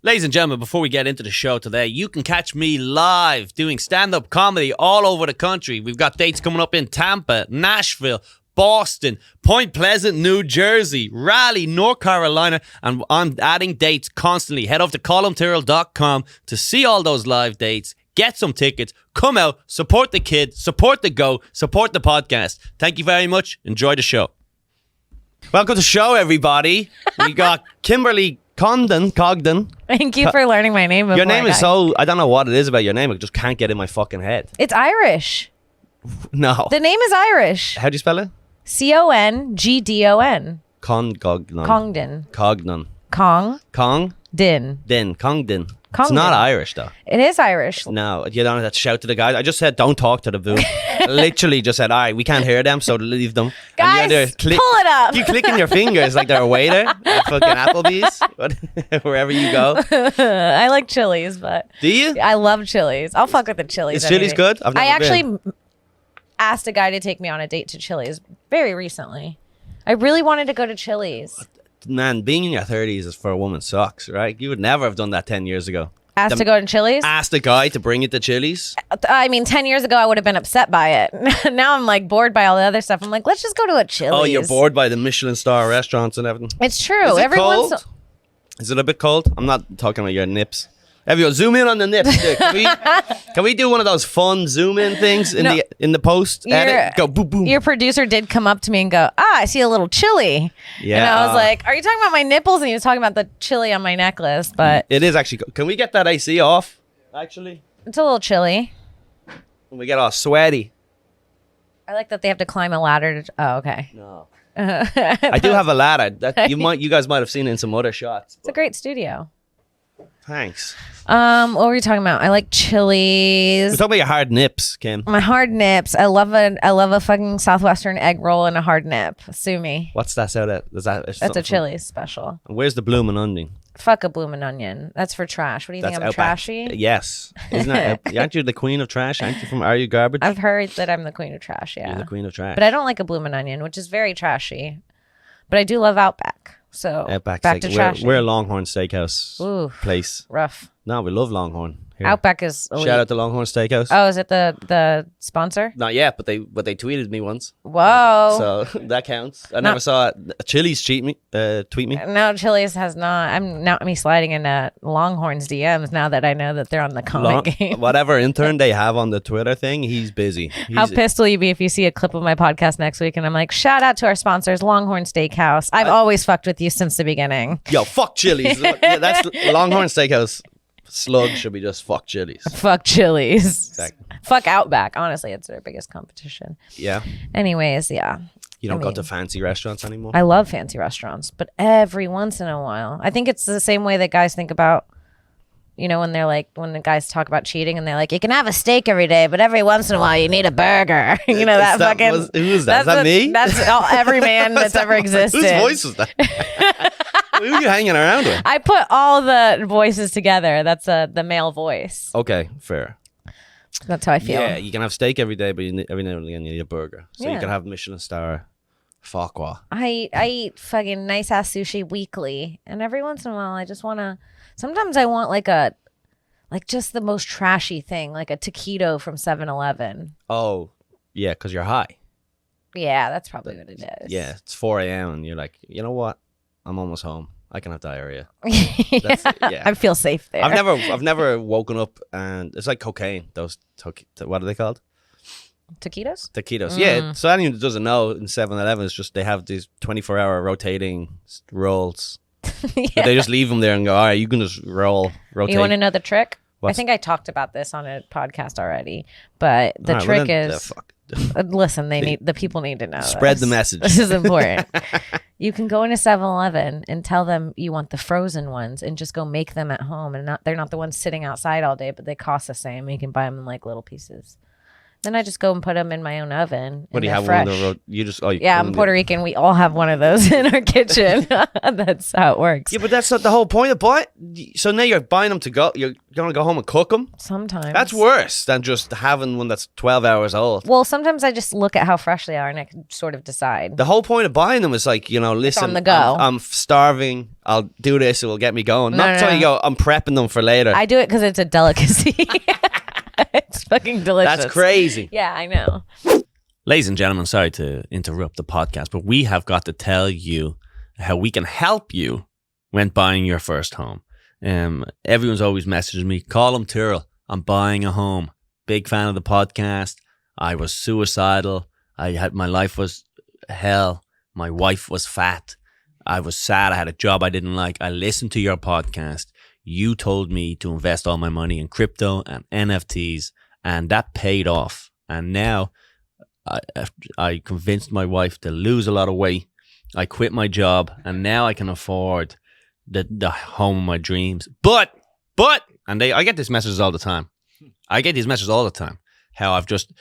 Ladies and gentlemen, before we get into the show today, you can catch me live doing stand-up comedy all over the country. We've got dates coming up in Tampa, Nashville, Boston, Point Pleasant, New Jersey, Raleigh, North Carolina, and I'm adding dates constantly. Head over to columtyrrell.com to see all those live dates. Get some tickets, come out, support the kid, support the go, support the podcast. Thank you very much. Enjoy the show. Welcome to the show, everybody. We got Kimberly Congdon. Thank you for learning my name. Your name is so, I don't know what it is about your name. I just can't get in my fucking head. It's Irish. No. The name is Irish. How do you spell it? Congdon. Congdon. Congdon. Congdon. It's not Irish, though. It is Irish. No, you don't have to shout to the guys. I just said, don't talk to the booth. Literally just said, all right, we can't hear them, so leave them. Guys, pull it up. You clicking your fingers like they're a waiter at fucking Applebee's, wherever you go. I like Chili's, but... Do you? I love Chili's. I'll fuck with the Chili's. Is Chili's good? I've never I actually been. asked a guy to take me on a date to Chili's very recently. I really wanted to go to Chili's. Man, being in your 30s is for a woman sucks, right? You would never have done that 10 years ago. Asked to go to Chili's? Asked a guy to bring you to Chili's? I mean, 10 years ago, I would have been upset by it. Now I'm like bored by all the other stuff. I'm like, let's just go to a Chili's. Oh, you're bored by the Michelin star restaurants and everything? It's true. Is it cold? Is it a bit cold? I'm not talking about your nips. Everyone, zoom in on the nips. Can we do one of those fun zoom in things in the post edit? Go boom boom. Your producer did come up to me and go, I see a little chili. Yeah. And I was like, are you talking about my nipples? And he was talking about the chili on my necklace. But it is actually. Can we get that AC off? Actually, it's a little chilly. We get all sweaty. I like that they have to climb a ladder. Oh, okay. No. I do have a ladder. That you guys might have seen in some other shots. It's a great studio. Thanks. What were we talking about? I like Chili's. We're talking about your hard nips, Kim. My hard nips. I love a fucking Southwestern egg roll and a hard nip. Sue me. What's that sound at? That's a Chili's special. And where's the bloomin' onion? Fuck a bloomin' onion. That's for trash. What do you think? I'm trashy? Yes. Isn't that? Aren't you the queen of trash? Aren't you from Are You Garbage? I've heard that I'm the queen of trash. Yeah. You're the queen of trash. But I don't like a bloomin' onion, which is very trashy. But I do love Outback. So back to trashy. We're a Longhorn Steakhouse place. Rough. No, we love Longhorn. Here. Outback is elite. Shout out to Longhorn Steakhouse. Oh, is it the sponsor? Not yet, but they tweeted me once. Whoa. So that counts. I never saw it. Chili's tweet me. No, Chili's has not. I'm not me sliding into Longhorn's DMs now that I know that they're on the comic game. Whatever intern they have on the Twitter thing, he's busy. How pissed will you be if you see a clip of my podcast next week and I'm like, shout out to our sponsors, Longhorn Steakhouse. I've always fucked with you since the beginning. Yo, fuck Chili's. Yeah, that's Longhorn Steakhouse. Slug should be just fuck Chili's. Fuck Chili's. Exactly. Fuck Outback. Honestly, it's their biggest competition. Yeah. Anyways, yeah. You don't go to fancy restaurants anymore? I love fancy restaurants, but every once in a while. I think it's the same way that guys think about, when they're like, when the guys talk about cheating and they're like, you can have a steak every day, but every once in a while you need a burger. Who is that? Is that me? That's every man that's ever existed. Whose voice was that? Who are you hanging around with? I put all the voices together. That's the male voice. Okay, fair. That's how I feel. Yeah, you can have steak every day, but every now and again you need a burger. So you can have Michelin star. Fuck what? I eat fucking nice ass sushi weekly, and every once in a while I just want to. Sometimes I want like just the most trashy thing, like a taquito from 7-Eleven. Oh, yeah, because you're high. Yeah, that's probably what it is. Yeah, it's 4 a.m. and you're like, you know what? I'm almost home. I can have diarrhea. Yeah. I feel safe there. I've never woken up and it's like cocaine. Those what are they called? Taquitos? Taquitos. Yeah. So anyone who doesn't know, in 7-Eleven, it's just they have these 24-hour rotating rolls. But they just leave them there and go, all right, you can just rotate. You want to know the trick? I think I talked about this on a podcast already, but the trick is. Listen, the people need to know. Spread the message. This is important. You can go into 7-Eleven and tell them you want the frozen ones and just go make them at home. And they're not the ones sitting outside all day, but they cost the same. You can buy them in like little pieces. Then I just go and put them in my own oven. What do you they're have fresh. one on the road? You just Yeah, I'm Puerto Rican. We all have one of those in our kitchen. That's how it works. Yeah, but that's not the whole point of buying. So now you're buying them to go. You're gonna go home and cook them. Sometimes That's worse than just having one that's 12 hours old. Well, sometimes I just look at how fresh they are and I can sort of decide. The whole point of buying them is like, listen, on the go. I'm starving. I'll do this. It will get me going. No, Not no, so no. you go, I'm prepping them for later. I do it because it's a delicacy. It's fucking delicious. That's crazy. Yeah, I know. Ladies and gentlemen, sorry to interrupt the podcast, but we have got to tell you how we can help you when buying your first home. Everyone's always messaging me, Colum Tyrrell, I'm buying a home. Big fan of the podcast. I was suicidal. My life was hell. My wife was fat. I was sad. I had a job I didn't like. I listened to your podcast. You told me to invest all my money in crypto and NFTs, and that paid off. And now I convinced my wife to lose a lot of weight. I quit my job, and now I can afford the home of my dreams. But, I get these messages all the time. How I've just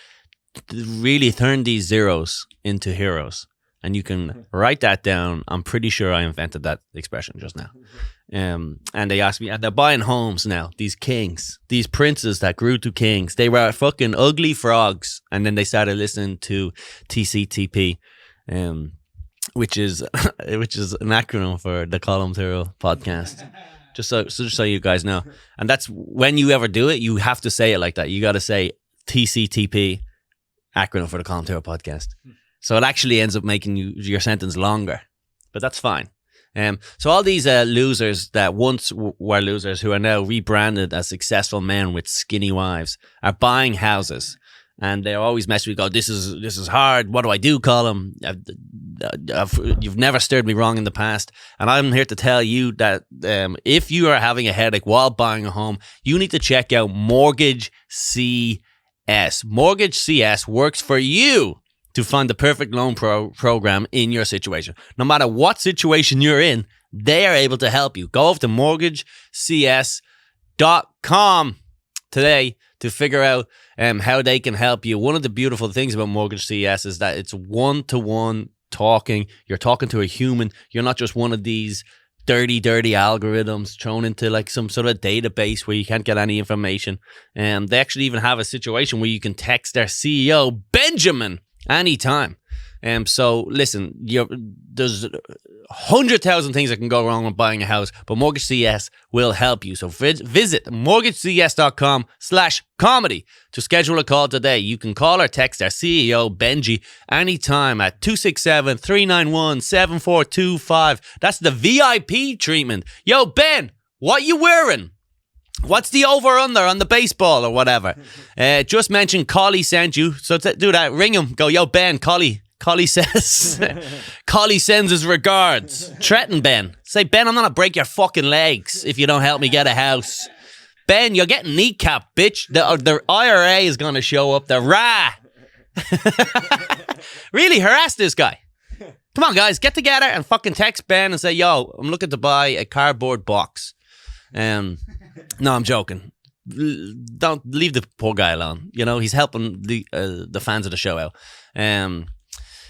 really turned these zeros into heroes. And you can write that down. I'm pretty sure I invented that expression just now. And they asked me, and they're buying homes now. These kings, these princes that grew to kings, they were fucking ugly frogs. And then they started listening to TCTP, which is an acronym for the Colum Tyrrell Podcast. Just so you guys know. And that's when you ever do it, you have to say it like that. You got to say TCTP, acronym for the Colum Tyrrell Podcast. So it actually ends up making your sentence longer, but that's fine. So all these losers that once were losers who are now rebranded as successful men with skinny wives are buying houses, and they're always messing with me. Go, this is hard. What do I do, Colum? You've never steered me wrong in the past, and I'm here to tell you that if you are having a headache while buying a home, you need to check out Mortgage CS. Mortgage CS works for you to find the perfect loan program in your situation. No matter what situation you're in, they are able to help you. Go over to mortgagecs.com today to figure out how they can help you. One of the beautiful things about Mortgage CS is that it's one-to-one talking. You're talking to a human. You're not just one of these dirty algorithms thrown into like some sort of database where you can't get any information. They actually even have a situation where you can text their CEO, Benjamin, anytime. So listen, there's 100,000 things that can go wrong with buying a house, but Mortgage CS will help you. So visit mortgagecs.com/comedy to schedule a call today. You can call or text our CEO, Benji, anytime at 267-391-7425. That's the VIP treatment. Yo, Ben, what you wearing? What's the over-under on the baseball or whatever? Just mention Collie sent you. So do that. Ring him. Go, yo, Ben, Collie says. Collie sends his regards. Threaten Ben. Say, Ben, I'm going to break your fucking legs if you don't help me get a house. Ben, you're getting kneecapped, bitch. The IRA is going to show up. The RA. Really, harass this guy. Come on, guys. Get together and fucking text Ben and say, yo, I'm looking to buy a cardboard box. No, I'm joking. Don't leave the poor guy alone. He's helping the fans of the show out.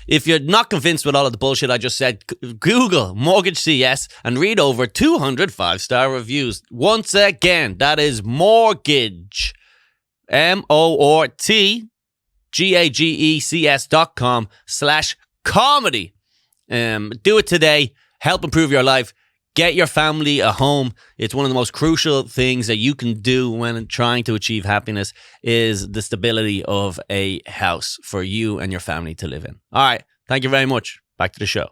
If you're not convinced with all of the bullshit I just said, Google Mortgage CS and read over 200 5-star reviews. Once again, that is Mortgage, mortgagecs.com/comedy. Do it today. Help improve your life. Get your family a home. It's one of the most crucial things that you can do when trying to achieve happiness is the stability of a house for you and your family to live in. All right. Thank you very much. Back to the show.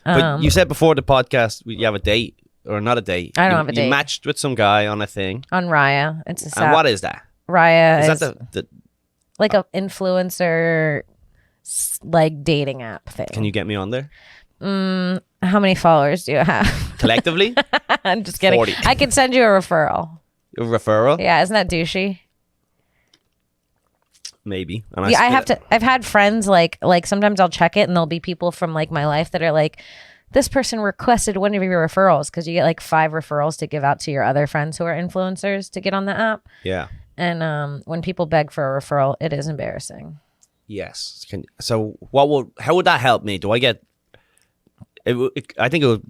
But you said before the podcast, you have a date or not a date. I don't have a date. You matched with some guy on a thing. On Raya. It's a And what is that? Raya Is that the like an influencer like dating app thing. Can you get me on there? How many followers do you have? Collectively? I'm just kidding. 40. I can send you a referral. A referral? Yeah, isn't that douchey? Maybe. And yeah, I've had friends like sometimes I'll check it and there'll be people from like my life that are like, this person requested one of your referrals because you get like 5 referrals to give out to your other friends who are influencers to get on the app. Yeah. And when people beg for a referral, it is embarrassing. Yes. How would that help me? Do I get? I think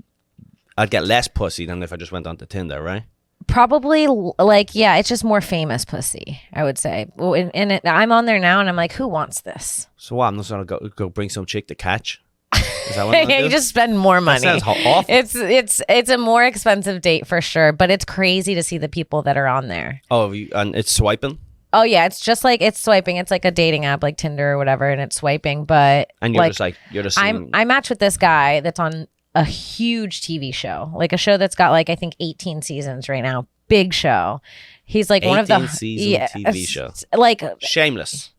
I'd get less pussy than if I just went onto Tinder, right? Probably it's just more famous pussy, I would say. I'm on there now and I'm like, who wants this? So what? I'm just gonna go bring some chick to catch. Is that what I'm You just spend more money. That sounds awful. It's a more expensive date for sure, but it's crazy to see the people that are on there. Oh, and it's swiping. Oh yeah, it's just like it's swiping. It's like a dating app like Tinder or whatever, and it's swiping. But and you're just I match with this guy that's on a huge TV show, like a show that's got like I think 18 seasons right now. Big show. He's like one of the season TV show. Like Shameless.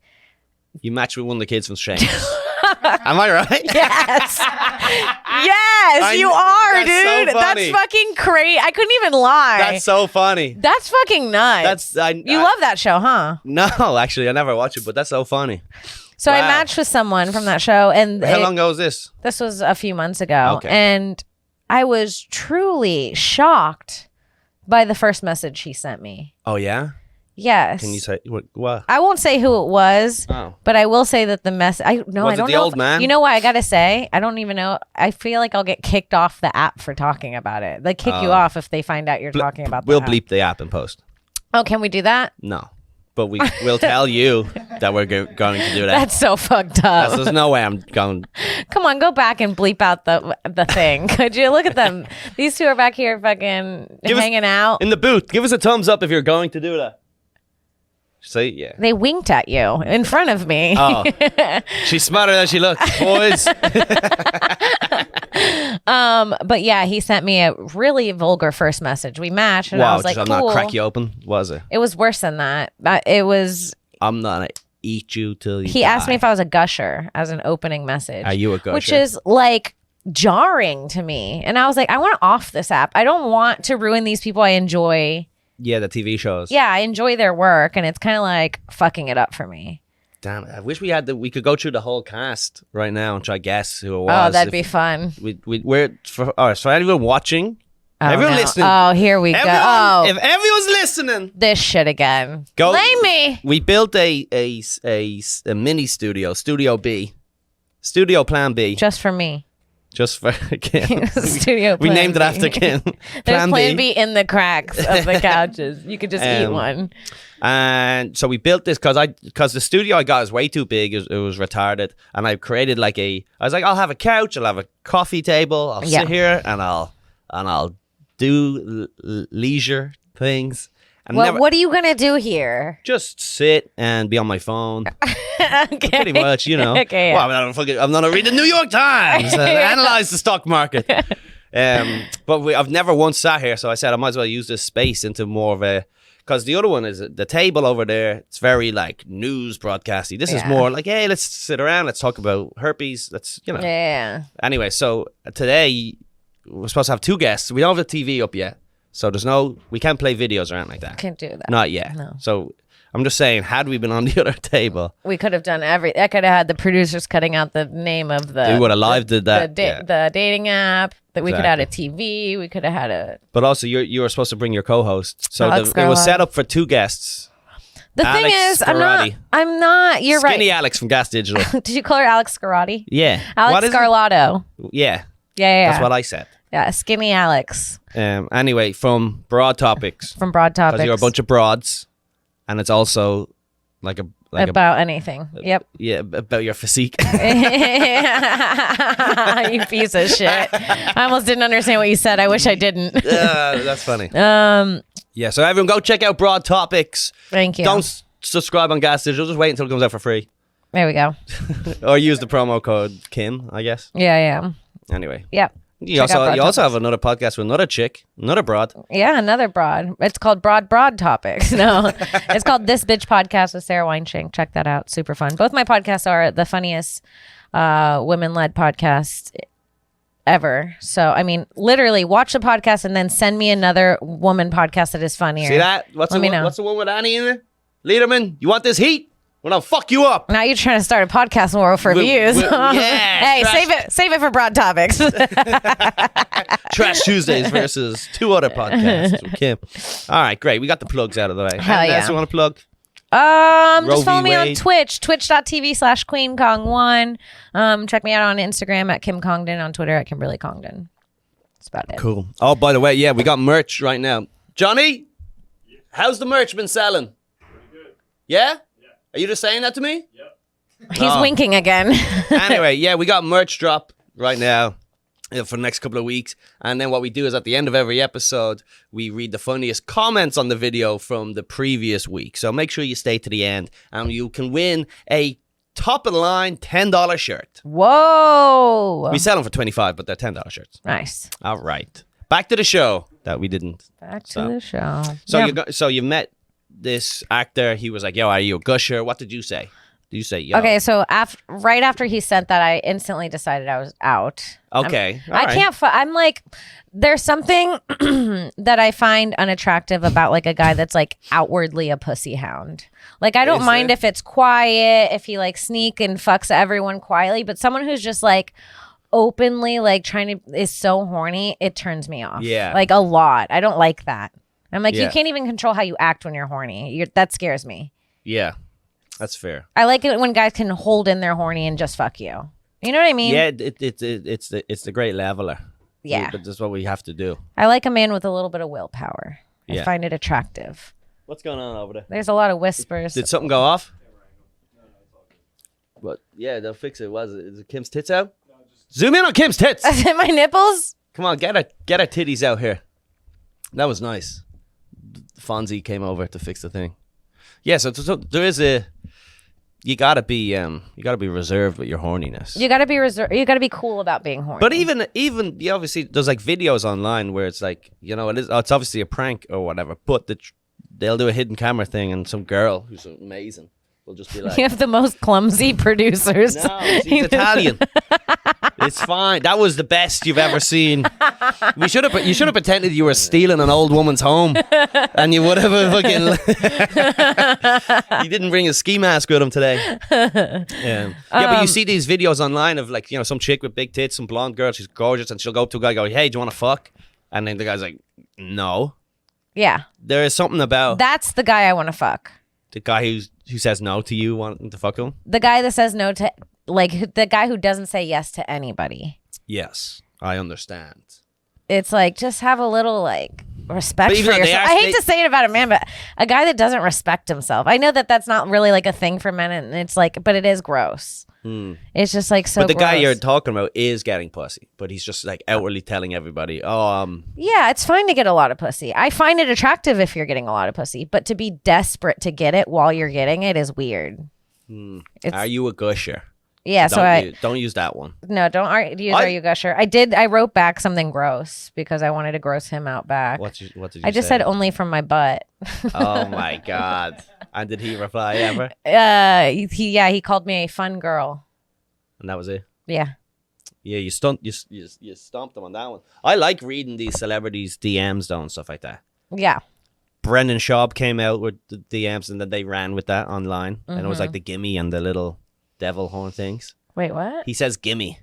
You match with one of the kids from Shameless. Am I right? Yes. Yes, you are, dude. So that's fucking crazy. I couldn't even lie. That's so funny. That's fucking nuts. You love that show, huh? No, actually, I never watched it, but that's so funny. So I matched with someone from that show, and how long ago was this? This was a few months ago, okay. And I was truly shocked by the first message he sent me. Oh yeah. Yes. Can you say what? I won't say who it was, but I will say that the message. I don't it the know. Old man? You know what I gotta say? I don't even know. I feel like I'll get kicked off the app for talking about it. They kick you off if they find out you're talking about. We'll bleep the app and post. Oh, can we do that? No, but we'll tell you that we're going to do that. That's so fucked up. There's no way I'm going. Come on, go back and bleep out the thing. Could you look at them? These two are back here fucking hanging out in the booth. Give us a thumbs up if you're going to do that. See, yeah. They winked at you in front of me. Oh, she's smarter than she looks, boys. But yeah, he sent me a really vulgar first message. We matched, and I was like, I'm cool. not crack you open, was it? It was worse than that. It was. I'm not gonna eat you till you. He asked me if I was a gusher as an opening message. Are you a gusher? Which is like jarring to me, and I was like, I want to off this app. I don't want to ruin these people I enjoy. Yeah, the TV shows. Yeah, I enjoy their work, and it's kind of like fucking it up for me. Damn it! I wish we could go through the whole cast right now and try guess who it was. Oh, that'd be fun. For anyone watching, everyone listening. Oh, here we go. Oh, if everyone's listening, this shit again. Go. Blame me. We built a mini studio B, studio Plan B, just for me. Just for Kim. Studio we Plan named it after B. Kim. There's Plan B in the cracks of the couches. You could just eat one. And so we built this because the studio I got is way too big. It was retarded, and I created I was like, I'll have a couch, I'll have a coffee table, I'll sit here, and I'll do leisure things. And what are you gonna do here? Just sit and be on my phone. Okay. Pretty much, you know. Okay, yeah. Well, I'm gonna read the New York Times and analyze the stock market. But I've never once sat here, so I said I might as well use this space into more of a. Because the other one is the table over there. It's very like news broadcasty. This is more like, hey, let's sit around. Let's talk about herpes. Let's, you know. Yeah. Anyway, so today we're supposed to have two guests. We don't have the TV up yet, so we can't play videos around like that. Can't do that. Not yet. No. So I'm just saying, had we been on the other table, we could have done I could have had the producers cutting out the name of the. We would have did that. The dating app. That we could have had a TV. We could have had a. But also, you were supposed to bring your co-host, so Alex it was set up for two guests. The thing is, I'm not. You're right. Skinny Alex from Gas Digital. Did you call her Alex Scarlatti? Yeah. Alex Scarlato. Yeah. Yeah. That's what I said. Yeah, Skinny Alex. Anyway, from Broad Topics. From Broad Topics. Because you're a bunch of broads, and it's also about anything. Yep. Yeah, about your physique. You piece of shit. I almost didn't understand what you said. I wish I didn't. That's funny. Yeah, so everyone go check out Broad Topics. Thank you. Don't subscribe on Gas Digital. Just wait until it comes out for free. There we go. Or use the promo code Kim, I guess. Yeah. Anyway. Yep. You also have another podcast with another chick, another broad. Yeah, another broad. It's called Broad Topics. No, it's called This Bitch Podcast with Sarah Weinshank. Check that out. Super fun. Both my podcasts are the funniest women-led podcast ever. So, I mean, literally watch the podcast and then send me another woman podcast that is funnier. See that? What's the one with Annie in it? Lederman, you want this heat? Well, I'll fuck you up. Now you're trying to start a podcast war for views. Hey, save it for broad topics. Trash Tuesdays versus 2 other podcasts with Kim. All right, great. We got the plugs out of the way. Hell yeah. You want to plug? Just follow me on Twitch, twitch.tv/QueenCong1. Check me out on Instagram at Kim Congdon, on Twitter at Kimberly Congdon. That's about it. Cool. Oh, by the way, yeah, we got merch right now. Johnny, how's the merch been selling? Pretty good. Yeah? Are you just saying that to me? Yep. He's winking again. Anyway, yeah, we got merch drop right now for the next couple of weeks. And then what we do is at the end of every episode, we read the funniest comments on the video from the previous week. So make sure you stay to the end and you can win a top of the line $10 shirt. Whoa. We sell them for $25, but they're $10 shirts. Nice. All right. Back to the show that we didn't. Back to the show. So you met this actor. He was like, yo, are you a gusher? What did you say? Did you say, yo? Okay, so right after he sent that, I instantly decided I was out. Okay. I'm like, there's something that I find unattractive about like a guy that's like outwardly a pussy hound. Like, I don't mind if it's quiet, if he like sneak and fucks everyone quietly, but someone who's just like openly like is so horny, it turns me off. Yeah. Like a lot. I don't like that. I'm like, Yeah. you can't even control how you act when you're horny. That scares me. Yeah, that's fair. I like it when guys can hold in their horny and just fuck you. You know what I mean? Yeah, it's the great leveler. Yeah. But that's what we have to do. I like a man with a little bit of willpower. Yeah. I find it attractive. What's going on over there? There's a lot of whispers. Did something go off? But yeah, they'll fix it. Is it Kim's tits out? Zoom in on Kim's tits. Is it my nipples? Come on, get her titties out here. That was nice. Fonzie came over to fix the thing. Yeah, so there is you gotta be reserved with your horniness. You gotta be reserved. You gotta be cool about being horny. But even obviously there's like videos online where it's like, it's obviously a prank or whatever, but they'll do a hidden camera thing and some girl who's amazing will just be like, you have the most clumsy producers. no, she's Italian. It's fine. That was the best you've ever seen. You should have pretended you were stealing an old woman's home, and you would have fucking. You didn't bring a ski mask with him today. Yeah, but you see these videos online of like some chick with big tits, some blonde girl. She's gorgeous, and she'll go up to a guy, and go, "Hey, do you want to fuck?" And then the guy's like, "No." Yeah. There is something about that's the guy I want to fuck. The guy who says no to you wanting to fuck him. The guy that says no to. Like the guy who doesn't say yes to anybody. Yes, I understand. It's like, just have a little like respect for yourself. I hate to say it about a man, but a guy that doesn't respect himself. I know that that's not really like a thing for men, and it's like, but it is gross. It's just like so. But the gross. guy you're talking about is getting pussy, but he's just like outwardly telling everybody, Yeah, it's fine to get a lot of pussy. I find it attractive if you're getting a lot of pussy, but to be desperate to get it while you're getting it is weird. Are you a gusher? Yeah, don't use that one. No, don't use "Are you gusher?" I wrote back something gross because I wanted to gross him out back. What did you I just say? said only from my butt. Oh my god! And did he reply ever? He called me a fun girl. And that was it. Yeah. Yeah, you stomped him on that one. I like reading these celebrities' DMs though and stuff like that. Yeah. Brendan Schaub came out with the DMs and then they ran with that online, and it was like the gimme and the little devil horn things. Wait, what? He says gimme.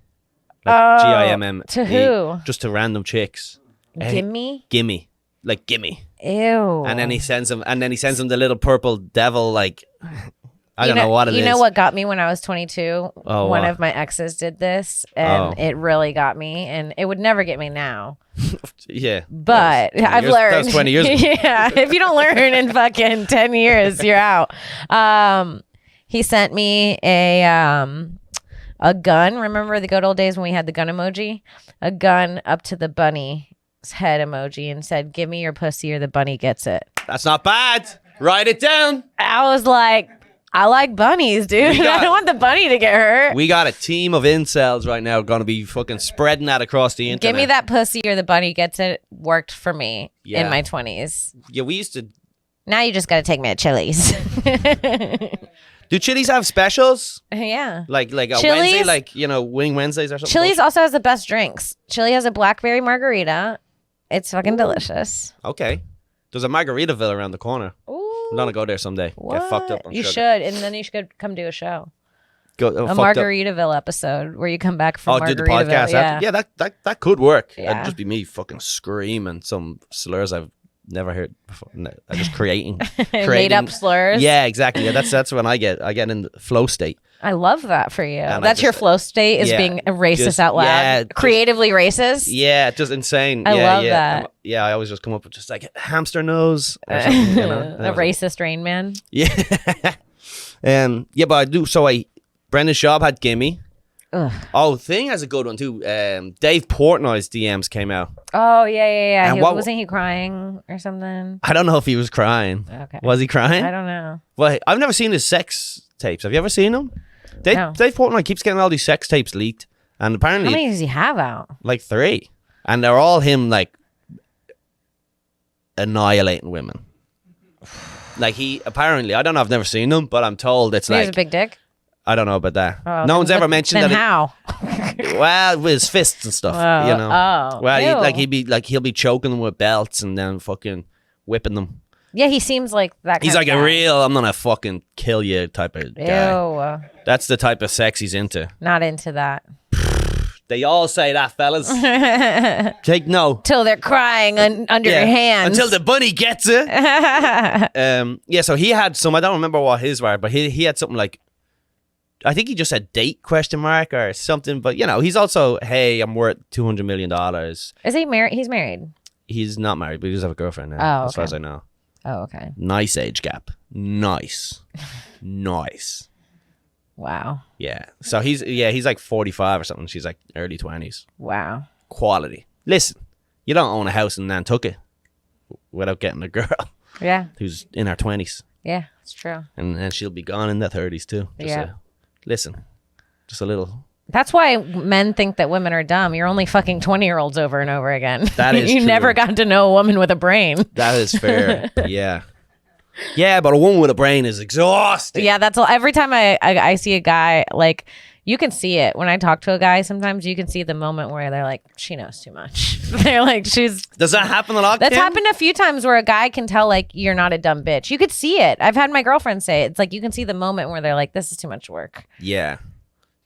Like Gimm. To who? Just to random chicks. Gimme? Gimme. Like gimme. Ew. And then he sends him the little purple devil, like I don't know what it is. You know what got me when I was 22? Oh, One of my exes did this, and it really got me, and it would never get me now. Yeah. But I've learned. That was 20 years ago. Yeah. If you don't learn in fucking 10 years, you're out. He sent me a gun. Remember the good old days when we had the gun emoji? A gun up to the bunny's head emoji and said, "Give me your pussy or the bunny gets it." That's not bad. Write it down. I was like, I like bunnies, dude. I don't want the bunny to get hurt. We got a team of incels right now going to be fucking spreading that across the internet. Give me that pussy or the bunny gets it worked for me in my 20s. Yeah, we used to. Now you just got to take me to Chili's. Do Chili's have specials? Yeah. Like a Chili's? Wednesday, like, Wing Wednesdays or something? Chili's also has the best drinks. Chili has a blackberry margarita. It's fucking delicious. Okay. There's a Margaritaville around the corner. Ooh. I'm gonna go there someday. What? Get fucked up on You sugar. should, and then you should come do a show. Go, A fucked up. Margaritaville episode where you come back from do the Margaritaville. podcast. Yeah. Yeah, that could work. Yeah. It'd just be me fucking screaming some slurs I've never heard before. No, I'm just creating Made up slurs. Yeah, exactly. Yeah, that's when I get in the flow state. I love that for you. And That's your flow state, is yeah, being racist just- out loud. yeah, Creatively racist. Yeah, just insane. I yeah, love yeah. that. Yeah, I always just come up with just like hamster nose or something, you know? A racist Rain Man. Yeah. Yeah, but I do. So Brendan Schaub had Gimme. Ugh. Oh, Thing has a good one too. Dave Portnoy's DMs came out. Oh, yeah. And Wasn't he crying or something? I don't know if he was crying. Okay. Was he crying? I don't know. Well, I've never seen his sex tapes. Have you ever seen them? No. Dave Portnoy keeps getting all these sex tapes leaked, and apparently How many does he have out? like 3, and they're all him like annihilating women. Like he apparently, I don't know. I've never seen them, but I'm told it's He has like a big dick? I don't know about that. Oh, no one's ever mentioned then that. how? Well, with his fists and stuff, Oh, you know. oh. Well, Ew. he'll be choking them with belts and then fucking whipping them. Yeah, he seems like that kind He's of like guy. a real, I'm gonna fucking kill you type of guy. Ew. That's the type of sex he's into. Not into that. They all say that, fellas. Take no. Till they're crying under your hands. Until the bunny gets it. Yeah, so he had some, I don't remember what his were, but he had something like, I think he just said date ? Or something, but you know, he's also, hey, I'm worth $200 million. Is he married? He's married. He's not married, but he does have a girlfriend now, Oh, as far okay. as I know. Oh, okay. Nice age gap. Nice. Nice. Wow. Yeah. So he's like 45 or something. She's like early 20s. Wow. Quality. Listen, you don't own a house in Nantucket without getting a girl Yeah. who's in her 20s. Yeah, it's true. And then she'll be gone in their 30s too. Yeah. Listen, just a little. That's why men think that women are dumb. You're only fucking 20-year-olds over and over again. That is You true. never got to know a woman with a brain. That is fair. Yeah. Yeah, but a woman with a brain is exhausting. Yeah, that's all. Every time I see a guy, like, you can see it. When I talk to a guy, sometimes you can see the moment where they're like, she knows too much. They're like, Does that happen a lot? That's Kim? happened a few times where a guy can tell, like, you're not a dumb bitch. You could see it. I've had my girlfriend say it. It's like you can see the moment where they're like, this is too much work. Yeah.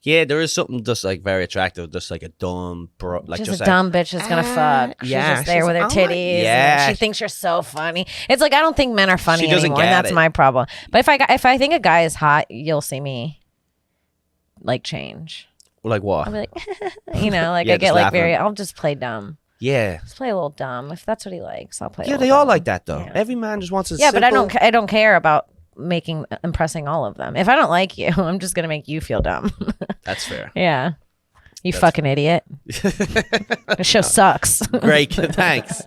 Yeah, there is something just like very attractive, just like a dumb bro, like Just just a dumb bitch that's gonna fuck. She's yeah, just there she's- with her oh my- titties. yeah. And she thinks you're so funny. It's like I don't think men are funny She doesn't anymore. And get that's it. my problem. But if I think a guy is hot, you'll see me like change. like what? I'll be like, you know, like Yeah, I get just like laughing. I'll just play dumb. Yeah. Just play a little dumb. If that's what he likes, I'll play. a Yeah, little they all dumb. like that though. Yeah. Every man just wants a Yeah, but I simple- don't care about impressing all of them. If I don't like you, I'm just gonna make you feel dumb. That's fair. Yeah. You fucking idiot. The show sucks. Great. Thanks.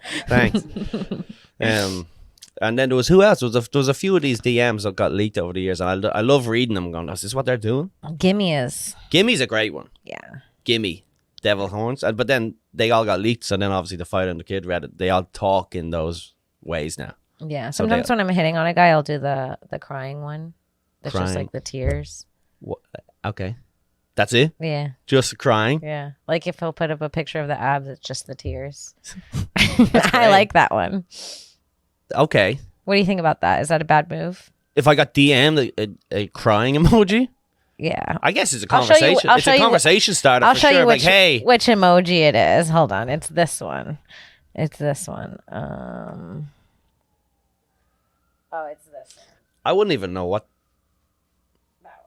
And then there was who else? There was a few of these DMs that got leaked over the years, and I love reading them. Going, is this what they're doing? Gimme is. Gimmy's a great one. Yeah. Gimme, Devil Horns, but then they all got leaked. So then obviously the fight and the kid read it. They all talk in those ways now. Yeah. Sometimes when I'm hitting on a guy, I'll do the crying one. That's just Crying. like the tears. What? Okay, that's it. Yeah. Just crying. Yeah. Like if he'll put up a picture of the abs, it's just the tears. That's I great. like that one. Okay, What do you think about that? Is that a bad move? if I got DM'd a crying emoji, Yeah. I guess it's a I'll show you- conversation. I'll It's show a you- conversation starter I'll for show sure. you Like, hey, which emoji it is. Hold on. It's this one. It's this one. Oh, it's this one. I wouldn't even know what. That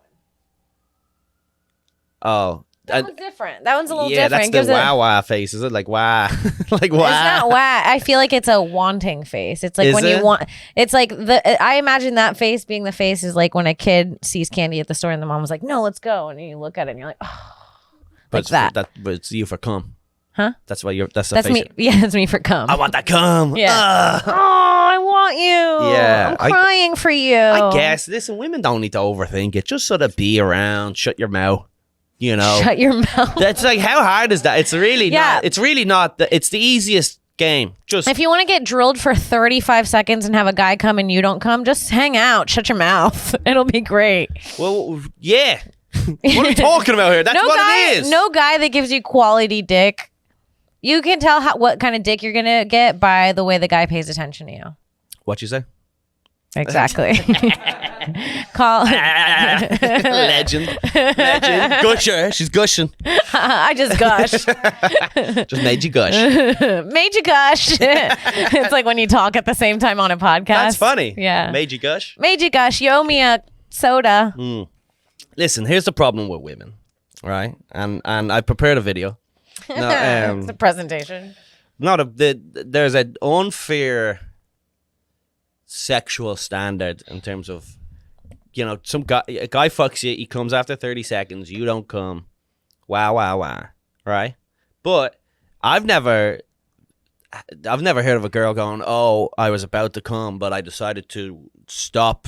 one. Oh, That one's different. That one's a little yeah, different. that's Gives the it- wow wow face. Is it like wow, like wow? It's not wah. I feel like it's a wanting face. It's like Is when it? you want. It's like I imagine that face being the face is like when a kid sees candy at the store and the mom was like, "No, let's go," and you look at it and you're like, "Oh, But like it's that." but it's you for cum. Huh? That's why you're. That's the That's face. me. Yeah, that's me for cum. I want that cum. Yeah. Ugh. Oh, I want you. Yeah, I'm crying for you. I guess. Listen, women don't need to overthink it. Just sort of be around. Shut your mouth. You know. Shut your mouth. That's like, how hard is that? It's really Yeah. not. It's really not. It's the easiest game. Just If you want to get drilled for 35 seconds and have a guy come and you don't come, just hang out. Shut your mouth. It'll be great. well, yeah. What are we talking about here? That's what it is. No guy that gives you quality dick. You can tell what kind of dick you're gonna get by the way the guy pays attention to you. What you say? Exactly. Call Legend. Gusher. She's gushing. I just gushed. Just made you gush. Made you gush. It's like when you talk at the same time on a podcast. That's funny. Yeah. Made you gush. Made you gush. You owe me a soda. Listen, here's the problem with women, right? And I prepared a video. No, It's a presentation. there's an unfair sexual standard in terms of, a guy fucks you, he comes after 30 seconds, you don't come. Wow, right? But I've never heard of a girl going, oh, I was about to come, but I decided to stop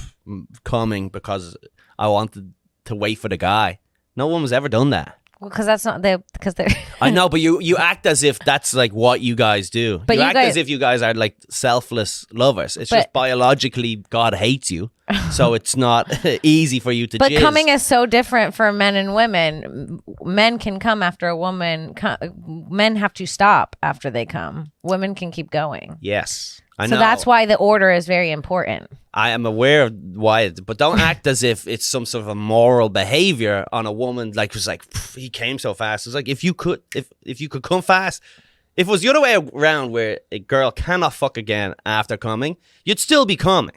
coming because I wanted to wait for the guy. No woman's ever done that. Well, because that's not because they're. I know, but you act as if that's like what you guys do. But you you act guys- as if you guys are like selfless lovers. It's just biologically God hates you, so it's not easy for you to. But jizz. coming is so different for men and women. Men can come after a woman. Men have to stop after they come. Women can keep going. Yes, I know. So that's why the order is very important. I am aware of why, but don't act as if it's some sort of a moral behavior on a woman. Like, it's like, he came so fast. It's like, if you could come fast, if it was the other way around where a girl cannot fuck again after coming, you'd still be coming.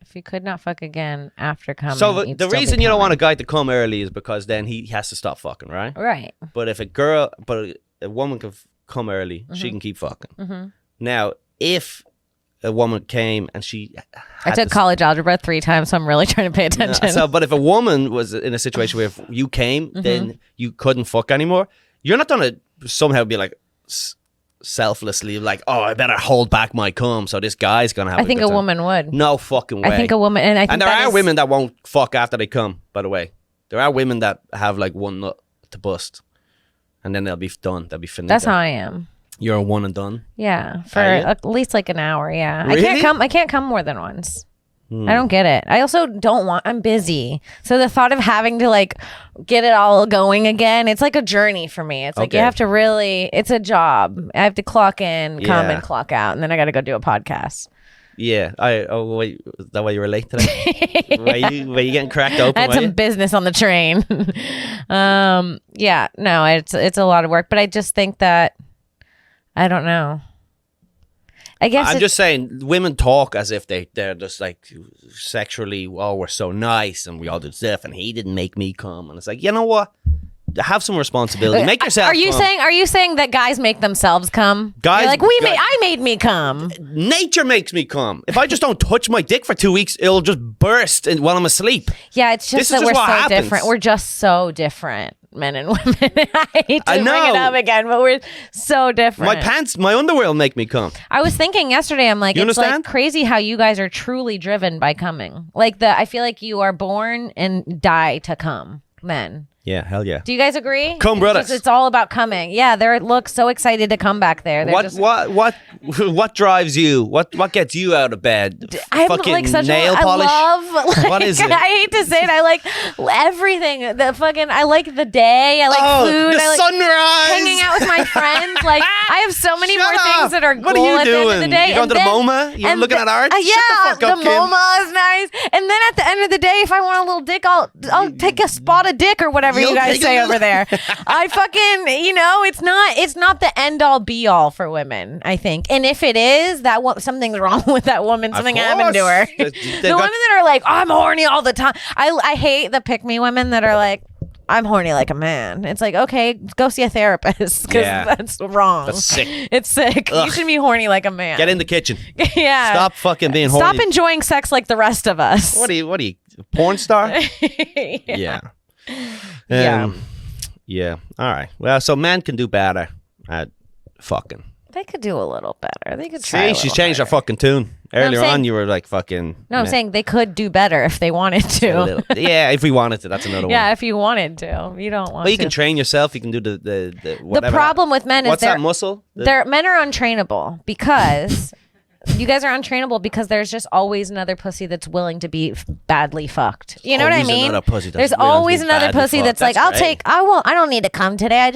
If you could not fuck again after coming. So you'd the still reason be you don't coming. want a guy to come early is because then he has to stop fucking, right? Right. But if a woman can come early, she can keep fucking. Now, if a woman came and she I took college algebra 3 times, so I'm really trying to pay attention. but if a woman was in a situation where if you came, then you couldn't fuck anymore, you're not going to somehow be like selflessly like, oh, I better hold back my cum so this guy's going to have I think good a time. woman would. No fucking way. I think a woman, and I think and there that are is- women that won't fuck after they come, by the way. There are women that have like one nut to bust and then they'll be done. They'll be finished. That's how I am. You're a one and done. Yeah, for Are you? at least like an hour. Yeah, Really? I can't come more than once. I don't get it. I also don't want. I'm busy, so the thought of having to like get it all going again, it's like a journey for me. It's like you Okay. have to really. It's a job. I have to clock in, come, Yeah. and clock out, and then I got to go do a podcast. Yeah. Wait, is that why you were late today? Were you getting cracked open? I had were some you? business on the train. Yeah, no, it's a lot of work, but I just think that I don't know. I guess I'm it's- just saying, women talk as if they're just like sexually, oh, we're so nice and we all do stuff and he didn't make me come. And it's like, you know what? Have some responsibility. Make yourself Are you come. saying that guys make themselves come? Guys- You're like I made me come. Nature makes me come. If I just don't touch my dick for 2 weeks, it'll just burst while I'm asleep. Yeah, it's This just is that just we're what so happens. different. We're just so different, men and women. I hate to I bring it know. up again, but we're so different. My underwear will make me come. I was thinking yesterday, I'm like, You it's like understand? crazy how you guys are truly driven by coming. Like I feel like you are born and die to come, men. Yeah, hell yeah. Do you guys agree? Come, brothers. It's all about coming. Yeah, they look so excited to come back there. They're just- What drives you? What gets you out of bed? I'm Fucking like such nail a, polish. I love. Like, What is it? I hate to say it. I like everything. I like the day. I like food. the I like sunrise. hanging out with my friends. Like I have so many Shut more up. things that are What cool are you at the end of the doing? day. You going And to the then- MoMA? You and looking at art? Yeah, Shut the fuck up, the Kim. MoMA is nice. And then at the end of the day, if I want a little dick, I'll take a spot of dick or whatever you You'll guys take say a over there. I fucking, it's not the end all be all for women, I think. And if it is, something's wrong with that woman. Something happened to her. They've The got- women that are like, I'm horny all the time. I hate the pick me women that are like, I'm horny like a man. It's like, okay, go see a therapist because Yeah. that's wrong. That's sick. It's sick. Ugh. You should be horny like a man. Get in the kitchen. Yeah. Stop fucking being Stop horny. enjoying sex like the rest of us. What are you, porn star? Yeah. Yeah. Yeah. All right. Well, so men can do better at fucking. They could do a little better. They could try. See, she's changed her fucking tune. Earlier saying- on, you were like fucking. No, I'm meh. saying they could do better if they wanted A to. little- yeah, if we wanted to, that's another Yeah, one. if you wanted to. You don't want Well, you to. can train yourself. You can do the whatever. The problem with men is What's they're that muscle? men are untrainable because you guys are untrainable because there's just always another pussy that's willing to be badly fucked. You know what I Always mean? another pussy that's There's willing to always be another badly pussy fucked. that's like, That's great. I don't need to come today. I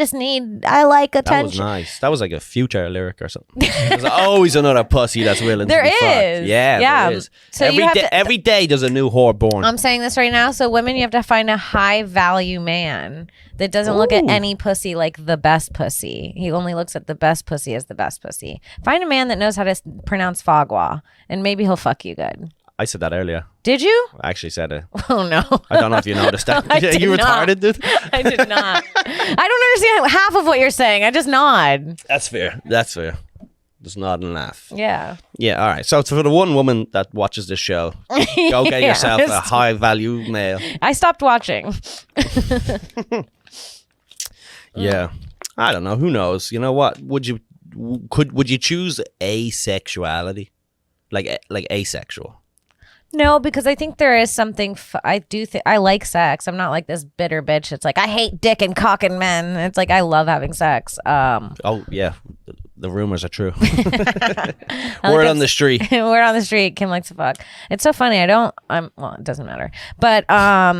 like That was attention. nice. That was like a Future lyric or something. There's always another pussy that's willing There to be fucked. is. Yeah, Yeah. there is. So you have to- every day there's a new whore born. I'm saying this right now. So women, you have to find a high value man that doesn't look at Ooh. any pussy like the best pussy. He only looks at the best pussy as the best pussy. Find a man that knows how to pronounce fogwa, and maybe he'll fuck you good. I said that earlier. Did you? I actually said it. Oh no. I don't know if you noticed that. I did You not. retarded, dude? I did not. I don't understand half of what you're saying. I just nod. That's fair. That's fair. Just nod and laugh. Yeah. Yeah, all right. So for the one woman that watches this show, go get Yeah, yourself a it's- high value male. I stopped watching. Yeah. I don't know. Who knows? You know what? Would you choose asexuality? Like asexual? No, because I think there is something. I do think I like sex. I'm not like this bitter bitch. It's like I hate dick and cock and men. It's like I love having sex. Oh, yeah. The rumors are true. I Word like on the street. Word on the street. Kim likes to fuck. It's so funny. Well, it doesn't matter. But I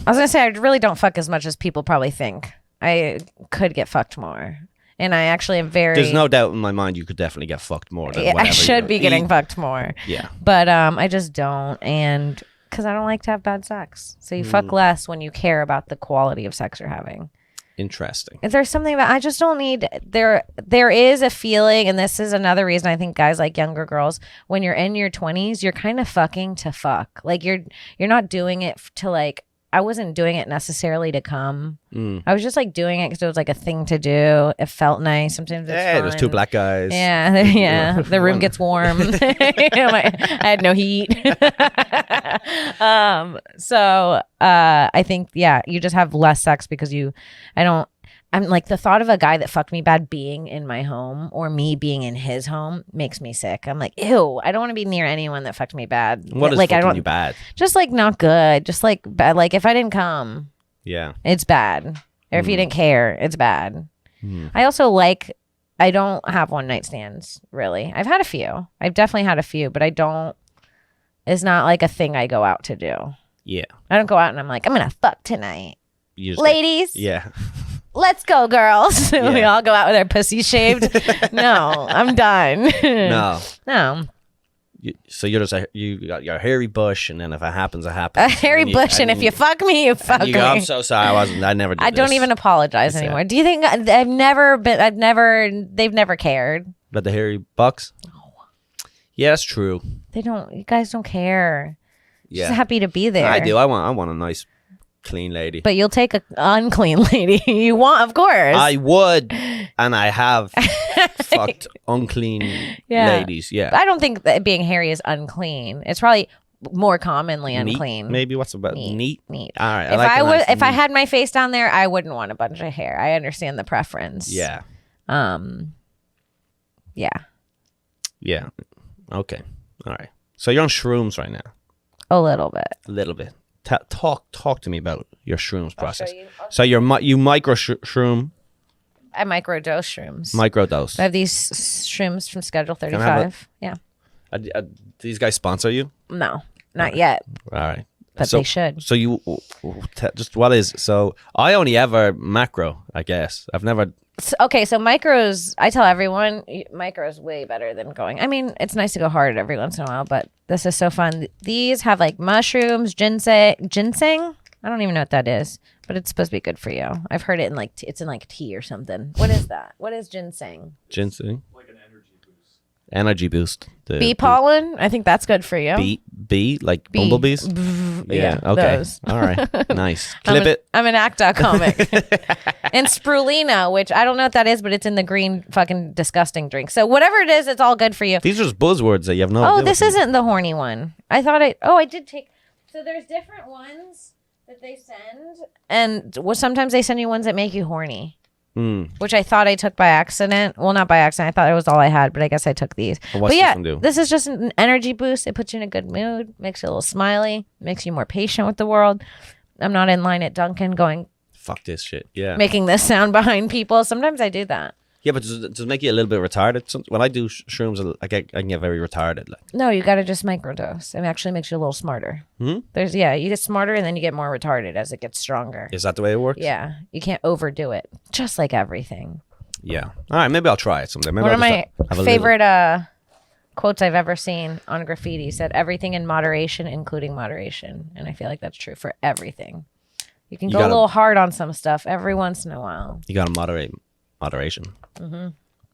was gonna say I really don't fuck as much as people probably think. I could get fucked more, and I actually am very. There's no doubt in my mind you could definitely get fucked more than Yeah, I whatever should you be eat. getting fucked more. Yeah. But I just don't, and because I don't like to have bad sex. So you fuck less when you care about the quality of sex you're having. Interesting. If there's something about I just don't need there is a feeling, and this is another reason I think guys like younger girls, when you're in your 20s, you're kind of fucking to fuck. Like you're not doing it to like I wasn't doing it necessarily to come. I was just like doing it because it was like a thing to do. It felt nice. Sometimes it's Yeah, there's fun. two black guys. Yeah, yeah. The room gets warm. I had no heat. So I think you just have less sex because I'm like the thought of a guy that fucked me bad being in my home or me being in his home makes me sick. I'm like, ew, I don't want to be near anyone that fucked me bad. What is like fucking you bad? Just like not good. Just like bad. Like if I didn't come, Yeah. it's bad. Or if you didn't care, it's bad. I also I don't have one night stands really. I've had a few. I've definitely had a few, but it's not like a thing I go out to do. Yeah. I don't go out and I'm like, I'm gonna fuck tonight. You just Ladies, yeah. let's go, girls. We Yeah. all go out with our pussy shaved. No, I'm done. No. No. So you're just you got your hairy bush, and then if it happens, it happens. A hairy bush, and if you fuck me, you fuck me. I'm so sorry. I never did I don't this. even apologize That's it. anymore. Do you think they've never cared? But the hairy bucks? Yeah, that's true. They don't, you guys don't care. Yeah. Just happy to be there. I do. I want a nice, clean lady. But you'll take an unclean lady. You want, of course. I would, and I have fucked unclean ladies. Yeah. I don't think that being hairy is unclean. It's probably more commonly Neat, unclean. maybe what's about neat? Neat. All right. If I had my face down there, I wouldn't want a bunch of hair. I understand the preference. Yeah. Yeah. Yeah. Okay. All right. So you're on shrooms right now. A little bit. A little bit. Talk to me about your shrooms process. show you. So you micro shroom, I microdose shrooms. microdose. I have these shrooms from Schedule I have 35. Yeah. These guys sponsor you? No, not yet, All right. but they should. So you just what is so? I only ever macro. I guess I've never. Okay, so micros, I tell everyone, micros way better than going. I mean, it's nice to go hard every once in a while, but this is so fun. These have like mushrooms, ginseng. I don't even know what that is, but it's supposed to be good for you. I've heard it in like, it's in like tea or something. What is that? What is ginseng? Ginseng. Like an energy boost. The Bee pollen? I think that's good for you. Bee like Bee. bumblebees? Yeah, Okay. those. All right. Nice. Clip it. I'm an ACTA comic. And spirulina, which I don't know what that is, but it's in the green fucking disgusting drink. So whatever it is, it's all good for you. These are just buzzwords that you have no Oh, idea this what isn't the horny one. I thought I did take. So there's different ones that they send. And sometimes they send you ones that make you horny. Which I thought I took by accident. Well, not by accident. I thought it was all I had, but I guess I took these. And what's But yeah, this one do? this is just an energy boost. It puts you in a good mood, makes you a little smiley, makes you more patient with the world. I'm not in line at Dunkin' going, Fuck this shit. Yeah. making this sound behind people. Sometimes I do that. Yeah, but does it make you a little bit retarded? When I do shrooms, I can get very retarded. Like. No, you got to just microdose. It actually makes you a little smarter. You get smarter and then you get more retarded as it gets stronger. Is that the way it works? Yeah, you can't overdo it. Just like everything. Yeah. All right, maybe I'll try it someday. Maybe One I'll of my have favorite quotes I've ever seen on graffiti said, "Everything in moderation, including moderation." And I feel like that's true for everything. You can go a little hard on some stuff every once in a while. You got to moderation.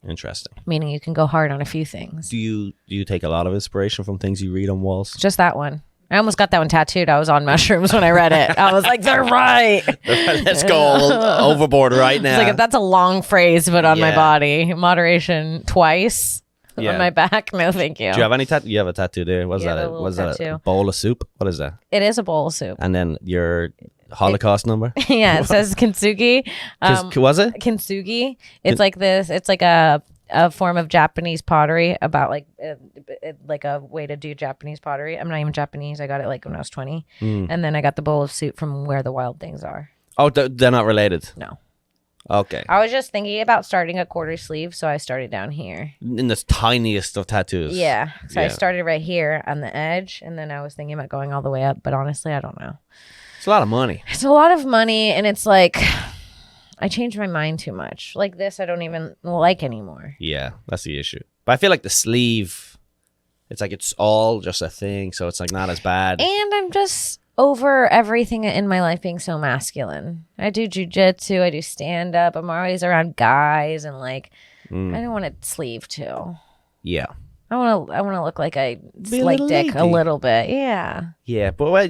Interesting. Meaning you can go hard on a few things. Do you take a lot of inspiration from things you read on walls? Just that one. I almost got that one tattooed. I was on mushrooms when I read it. I was like, they're right. Let's go overboard right now. It's like, that's a long phrase, but on my body. Moderation twice on my back. No, thank you. Do you have any tattoo? You have a tattoo there. What's Yeah, that? a little Was that tattoo. a bowl of soup? What is that? It is a bowl of soup. And then your Holocaust number? Yeah, it says kintsugi. Was it? Kintsugi. It's like this. It's like a form of Japanese pottery about like a way to do Japanese pottery. I'm not even Japanese. I got it like when I was 20. And then I got the bowl of soup from Where the Wild Things Are. Oh, they're not related? No. Okay. I was just thinking about starting a quarter sleeve, so I started down here. In the tiniest of tattoos. Yeah. So I started right here on the edge, and then I was thinking about going all the way up, but honestly, I don't know. It's a lot of money. It's a lot of money, and it's like I changed my mind too much. Like this, I don't even like anymore. Yeah, that's the issue. But I feel like the sleeve, it's like it's all just a thing, so it's like not as bad. And I'm just over everything in my life being so masculine. I do jujitsu, I do stand up. I'm always around guys, and like I don't want to sleeve too. Yeah. I want to look like a slight dick a little bit. Yeah. Yeah, but why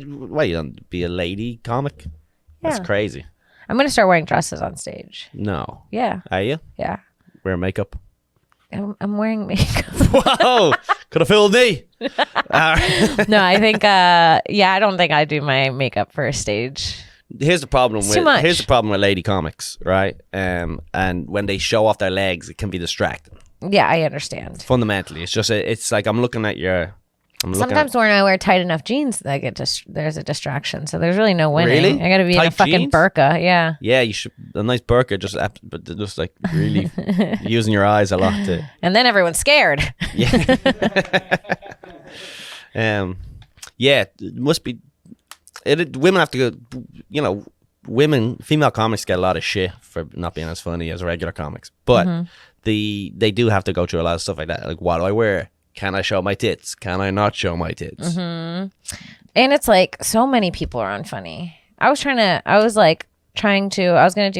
you don't be a lady comic? That's crazy. I'm gonna start wearing dresses on stage. No. Yeah. Are you? Yeah. Wear makeup? I'm wearing makeup. Whoa! Could have fooled me. No, I think I don't think I do my makeup for a stage. Here's the problem It's too much. Here's the problem with lady comics, right? And when they show off their legs, it can be distracting. Yeah, I understand. Fundamentally, it's just it's like I'm looking at your. Sometimes when I wear tight enough jeans, I get there's a distraction. So there's really no winning. Really? I got to be in a Tight fucking jeans? burqa. Yeah. Yeah, you should a nice burqa, but just like really using your eyes a lot to. And then everyone's scared. Yeah. Yeah, it must be. Women have to go. Female comics get a lot of shit for not being as funny as regular comics, but they do have to go through a lot of stuff like that. Like, what do I wear? Can I show my tits? Can I not show my tits? And it's like so many people are unfunny. I was going to do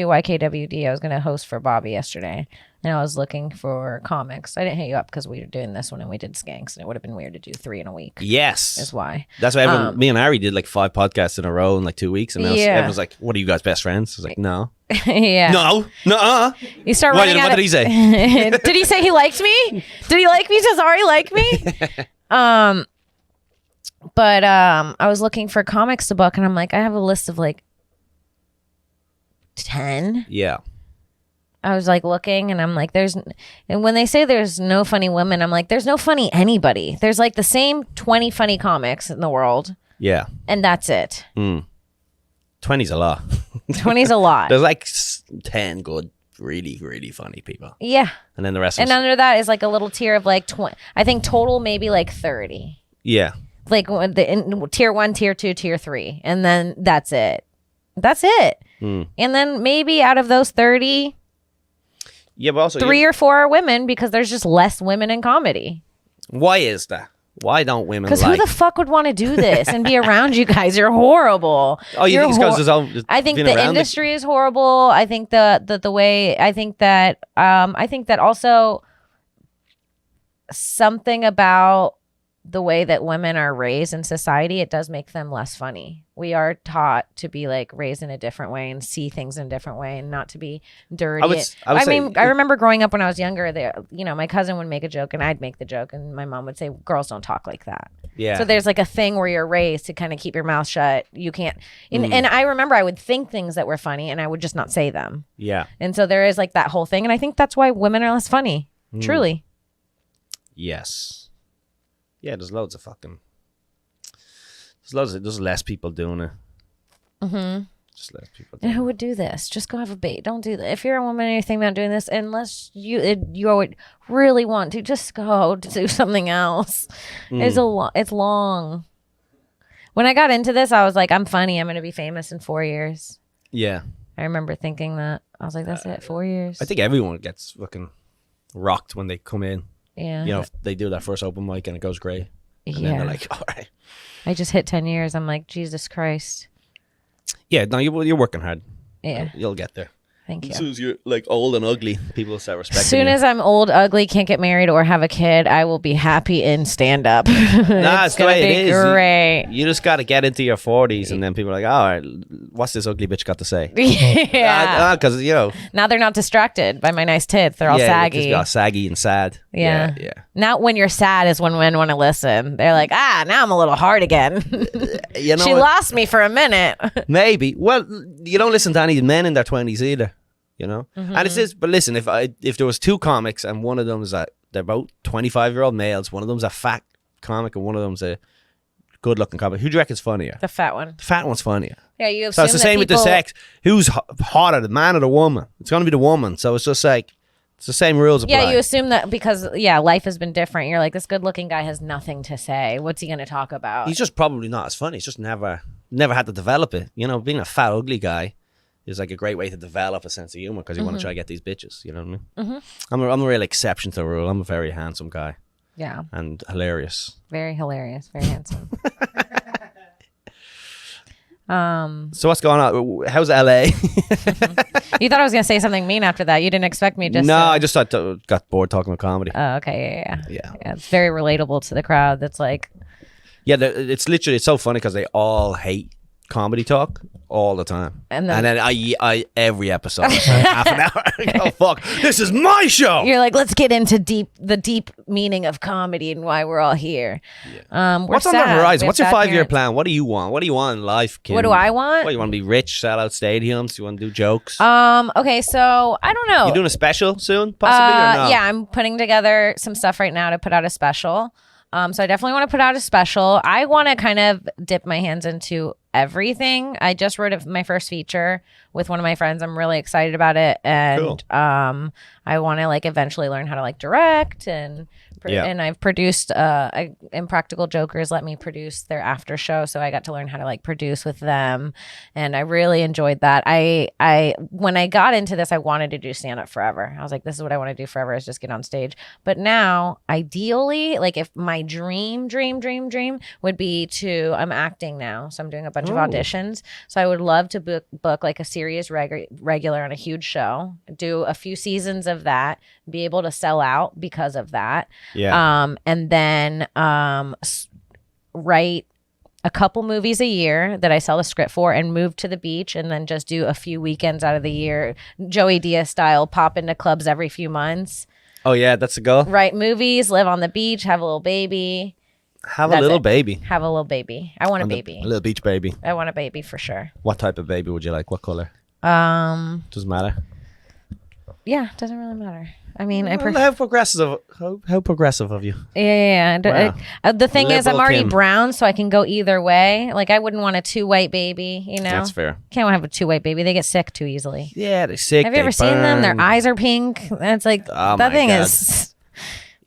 YKWD. I was going to host for Bobby yesterday. And I was looking for comics. I didn't hit you up because we were doing this one and we did Skanks. And it would have been weird to do 3 in a week. Yes. Is why. That's why me and Ari did like 5 podcasts in a row in like 2 weeks. And everyone's like, what are you guys, best friends? I was like, no. Yeah. No. You start running out What did he say? Did he say he liked me? Did he like me? Does Ari like me? But I was looking for comics to book and I'm like, I have a list of like 10. Yeah. I was like looking and I'm like, and when they say there's no funny women, I'm like, there's no funny anybody. There's like the same 20 funny comics in the world. Yeah. And that's it. 20's a lot. 20's a lot. There's like 10 good, really, really funny people. Yeah. And then the rest And under that is like a little tier of like 20. I think total maybe like 30. Yeah. Like tier 1, tier 2, tier 3. And then that's it. That's it. And then maybe out of those 30... Yeah, but also 3 or 4 are women because there's just less women in comedy. Why is that? Why don't women? Because who the fuck would want to do this and be around you guys? You're horrible. Oh, you think it's because there's all? I think the industry is horrible. I think the way. I think that also something about the way that women are raised in society, it does make them less funny. We are taught to be like raised in a different way and see things in a different way and not to be dirty. I remember growing up when I was younger, my cousin would make a joke and I'd make the joke and my mom would say, girls don't talk like that. Yeah. So there's like a thing where you're raised to kind of keep your mouth shut. You can't. And I remember I would think things that were funny and I would just not say them. Yeah. And so there is like that whole thing. And I think that's why women are less funny. Truly. Yes. Yeah, there's loads of fucking... There's less people doing it. Just let people. And who would do this? Just go have a baby. Don't do that. If you're a woman and you're thinking about doing this, unless you would really want to, just go to do something else. It's it's long. When I got into this, I was like, I'm funny. I'm going to be famous in 4 years. Yeah. I remember thinking that. I was like, that's it, 4 years. I think everyone gets fucking rocked when they come in. Yeah. You know, if they do that first open mic and it goes great. And then they're like, all right. I just hit 10 years. I'm like, Jesus Christ. Yeah, no, you're working hard. Yeah. You'll get there. Thank you. As soon as you're like old and ugly, people will start respecting As soon you. as I'm old, ugly, can't get married or have a kid, I will be happy in stand up. Nah, it's the way it is. Great. You just got to get into your 40s, and then people are like, all right, what's this ugly bitch got to say? Yeah. Because, you know. Now they're not distracted by my nice tits. They're all saggy. Yeah, saggy and sad. Yeah. Yeah. Now when you're sad is when men want to listen. They're like, now I'm a little hard again. You know She what? lost me for a minute. Maybe. Well, you don't listen to any men in their 20s either, you know? And it's this, but listen, if there was two comics and one of them is they're both 25-year-old males, one of them's a fat comic and one of them's a good-looking comic, who do you reckon's funnier? The fat one. The fat one's funnier. Yeah, you assume So it's the same with the sex. Who's hotter, the man or the woman? It's going to be the woman. So it's just like, it's the same rules apply. Yeah, you assume that because, life has been different. You're like, this good-looking guy has nothing to say. What's he going to talk about? He's just probably not as funny. He's just never had to develop it. You know, being a fat, ugly guy is like a great way to develop a sense of humor because you want to try to get these bitches. You know what I mean? I'm a real exception to the rule. I'm a very handsome guy. Yeah. And hilarious. Very hilarious. Very handsome. So what's going on? How's LA? You thought I was going to say something mean after that. You didn't expect me just No, to... I just got bored talking about comedy. Oh, okay. Yeah. It's very relatable to the crowd. That's like... Yeah, it's literally, it's so funny because they all hate comedy talk all the time. And then I every episode, I spend half an hour, I go, fuck, this is my show. You're like, let's get into the deep meaning of comedy and why we're all here. Yeah. What's on the horizon? What's your 5-year plan? What do you want? What do you want in life, Kim? What do I want? What, you want to be rich, sell out stadiums? You want to do jokes? Okay, so I don't know. You doing a special soon, possibly, or no? Yeah, I'm putting together some stuff right now to put out a special. So I definitely want to put out a special. I want to kind of dip my hands into everything. I just wrote my first feature with one of my friends. I'm really excited about it, and cool. I want to like eventually learn how to like direct and I've produced Impractical Jokers let me produce their after show, so I got to learn how to like produce with them, and I really enjoyed that. I when I got into this, I wanted to do stand up forever. I was like, this is what I want to do forever, is just get on stage. But now, ideally, like if my dream would be to, I'm acting now, so I'm doing a bunch of auditions. So I would love to book like a series regular on a huge show, do a few seasons of that, be able to sell out because of that. Yeah. And then write a couple movies a year that I sell the script for and move to the beach, and then just do a few weekends out of the year, Joey Diaz style, pop into clubs every few months. Oh yeah, that's a goal. Write movies, live on the beach, have a little baby. Have a little baby. Have a little baby. I want a baby. A little beach baby. I want a baby for sure. What type of baby would you like? What color? Doesn't matter. Yeah, doesn't really matter. I mean, how progressive of you. Yeah. Wow. The thing is, I'm Liberal already Kim. brown, so I can go either way. Like, I wouldn't want a 2-white baby, you know? That's fair. Can't have a 2-white baby. They get sick too easily. Yeah, they're sick. Have you ever seen them? Their eyes are pink. That's like, Oh that my thing God. is...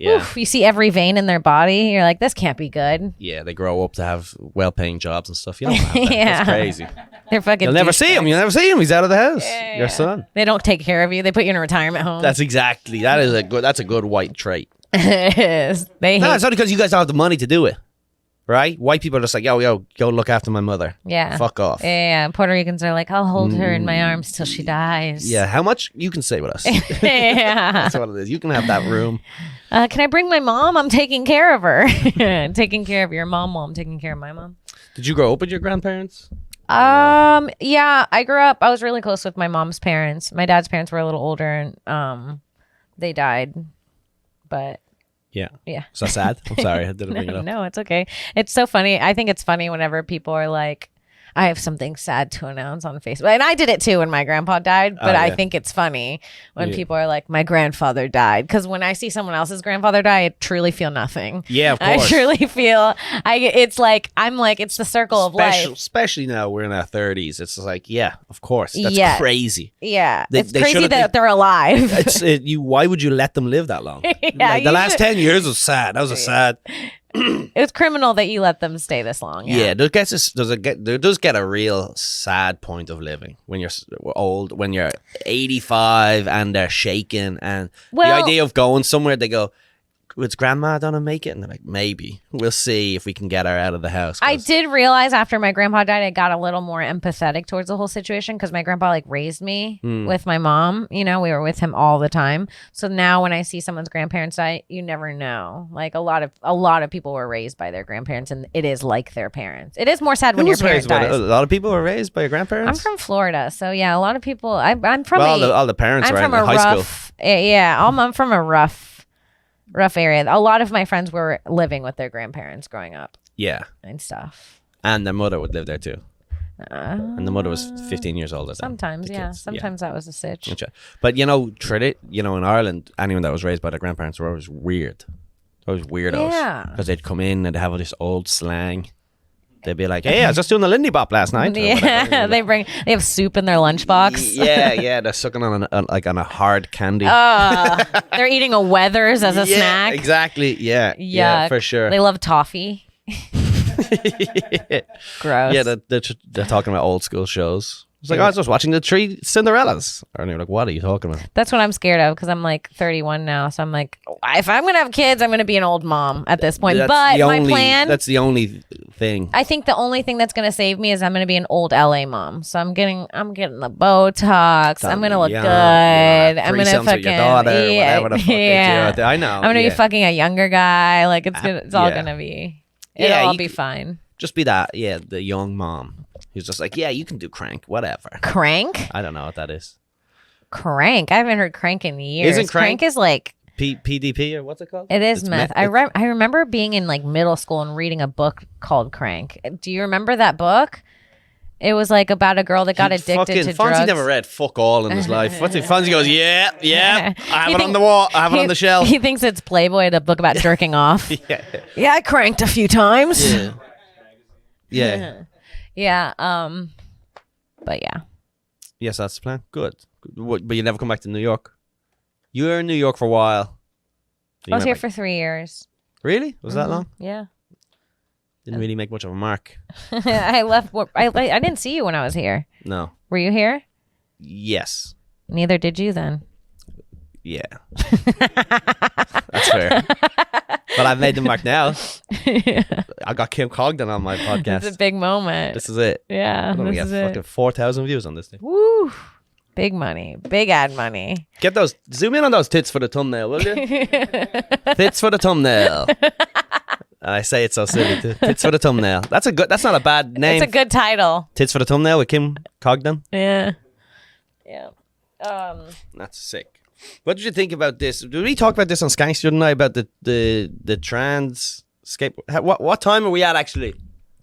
Yeah. Oof, you see every vein in their body. You're like, this can't be good. Yeah, they grow up to have well-paying jobs and stuff. You don't have that. Yeah. That's crazy. They're fucking You'll never see him. You'll never see him. He's out of the house. Your son. They don't take care of you. They put you in a retirement home. That's exactly. That's a good white trait. It is. They No, hate. it's only because you guys don't have the money to do it. Right? White people are just like, yo, go look after my mother. Yeah. Fuck off. Yeah. Puerto Ricans are like, I'll hold her in my arms till she dies. Yeah, how much? You can stay with us. Yeah. That's what it is. You can have that room. Can I bring my mom? I'm taking care of her. Taking care of your mom while I'm taking care of my mom. Did you grow up with your grandparents? Yeah, I grew up. I was really close with my mom's parents. My dad's parents were a little older, and they died. But Yeah. yeah. So sad. I'm sorry. I didn't bring it up. No, it's okay. It's so funny. I think it's funny whenever people are like, I have something sad to announce on Facebook. And I did it too when my grandpa died, but I think it's funny when people are like, my grandfather died. Because when I see someone else's grandfather die, I truly feel nothing. Yeah, of course. I truly feel, it's the circle of life. Especially now we're in our 30s. It's like, yeah, of course. That's crazy. Yeah. It's crazy that they're alive. Why would you let them live that long? The last 10 years was sad. That was a sad... It's criminal that you let them stay this long. Yeah, there does get a real sad point of living when you're old, when you're 85 and they're shaking, and the idea of going somewhere, they go, "Was grandma gonna make it?" And they're like, "Maybe. We'll see if we can get her out of the house." I did realize after my grandpa died, I got a little more empathetic towards the whole situation because my grandpa like raised me with my mom. You know, we were with him all the time. So now when I see someone's grandparents die, you never know. Like a lot of people were raised by their grandparents, and it is like their parents. It is more sad when your parents die. A lot of people were raised by your grandparents. I'm from Florida, so yeah, a lot of people. I'm from. Well, all the parents were in high school. Yeah, I'm from a rough area. A lot of my friends were living with their grandparents growing up. Yeah. And stuff. And their mother would live there too. And the mother was 15 years older. Sometimes, yeah. Sometimes that was a sitch. But in Ireland, anyone that was raised by their grandparents were always weird. Always weirdos. Yeah. Because they'd come in and they'd have all this old slang. They'd be like, "Hey, I was just doing the Lindy Bop last night." Yeah, they have soup in their lunchbox. Yeah, they're sucking on a hard candy. They're eating a Weathers as a snack. Exactly. Yeah, for sure. They love toffee. Gross. Yeah, they're talking about old school shows. It's like, I was just watching the 3 Cinderellas. And you're like, what are you talking about? That's what I'm scared of because I'm like 31 now. So I'm like, if I'm going to have kids, I'm going to be an old mom at this point. My plan... That's the only thing. I think the only thing that's going to save me is I'm going to be an old LA mom. So I'm getting the Botox. I'm going to look good. I'm going to fucking... Your daughter, whatever the fuck they do. I know. I'm going to be fucking a younger guy. Like, it's all going to be... It'll all be fine. Just be that, the young mom. He's just like, yeah, you can do crank, whatever. Crank? I don't know what that is. Crank? I haven't heard crank in years. Isn't crank is like... PDP or what's it called? It is meth. I remember being in like middle school and reading a book called Crank. Do you remember that book? It was like about a girl that got addicted to drugs. Fonzie never read fuck all in his life. Fonzie goes, yeah, I have it on the wall. I have it on the shelf. He thinks it's Playboy, the book about jerking off. Yeah, I cranked a few times. Yeah. Yeah. But yeah. Yes, that's the plan. Good. But you never come back to New York? You were in New York for a while. I was here for 3 years. Really? Was that long? Yeah. Didn't really make much of a mark. I left. I didn't see you when I was here. No. Were you here? Yes. Neither did you then. Yeah. That's fair. But I've made the mark now. I got Kim Congdon on my podcast. It's a big moment. This is it. Yeah. We got fucking 4,000 views on this thing. Woo. Big money. Big ad money. Get those. Zoom in on those tits for the thumbnail, will you? Tits for the thumbnail. I say it so silly too. Tits for the thumbnail. That's not a bad name. It's a good title. Tits for the thumbnail with Kim Congdon. Yeah. That's sick. What did you think about this? Did we talk about this on Skanks the other night about the trans skate? What time are we at actually?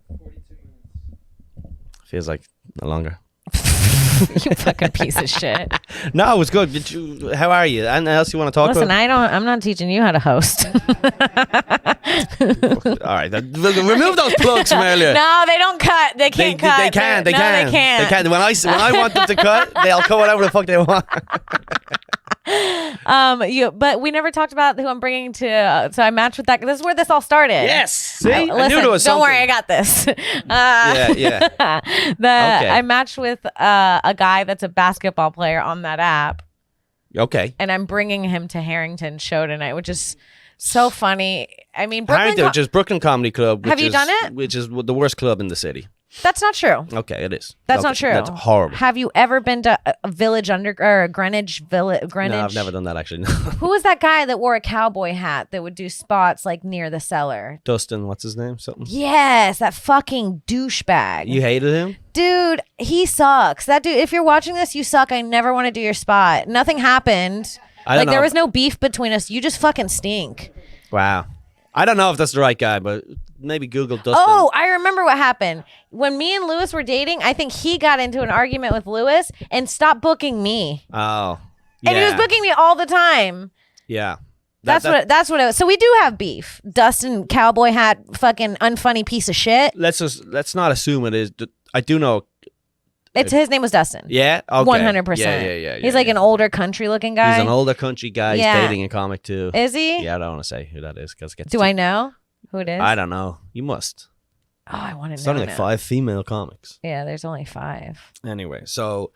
42 minutes. Feels like no longer. You fucking piece of shit. No, it was good. How are you? Anything else you want to talk about? Listen, I'm not teaching you how to host. All right, remove those plugs from earlier. No, they don't cut. They can't cut. They can. They can. They can't. When I want them to cut, they'll cut whatever the fuck they want. But we never talked about who I'm bringing to. So I matched with that. This is where this all started. Yes. See, listen, I knew there was don't something. worry, I got this. Yeah. Okay. I matched with a guy that's a basketball player on that app. Okay. And I'm bringing him to Harrington's show tonight, which is so funny. I mean, Harrington, which is Brooklyn Comedy Club. Have you done it? Which is the worst club in the city. That's not true. Okay, it is. That's not true. That's horrible. Have you ever been to a Village or Greenwich Village? No, I've never done that actually. No. Who was that guy that wore a cowboy hat that would do spots like near the cellar? Dustin, what's his name? Something. Yes, that fucking douchebag. You hated him? Dude, he sucks. That dude, if you're watching this, you suck. I never want to do your spot. Nothing happened. I don't know. There was no beef between us. You just fucking stink. Wow. I don't know if that's the right guy, but maybe Google Dustin. Oh, I remember what happened. When me and Lewis were dating, I think he got into an argument with Lewis and stopped booking me. Oh. Yeah. And he was booking me all the time. Yeah. That's what it was. So we do have beef. Dustin, cowboy hat, fucking unfunny piece of shit. Let's not assume it is. I do know. His name was Dustin. Yeah? Okay. 100%. Yeah. He's like an older country looking guy. He's an older country guy. Yeah. He's dating a comic too. Is he? Yeah, I don't want to say who that is. Do I know who it is? I don't know. You must. Oh, I want to know. It's only like now. 5 female comics. Yeah, there's only 5. Anyway, so.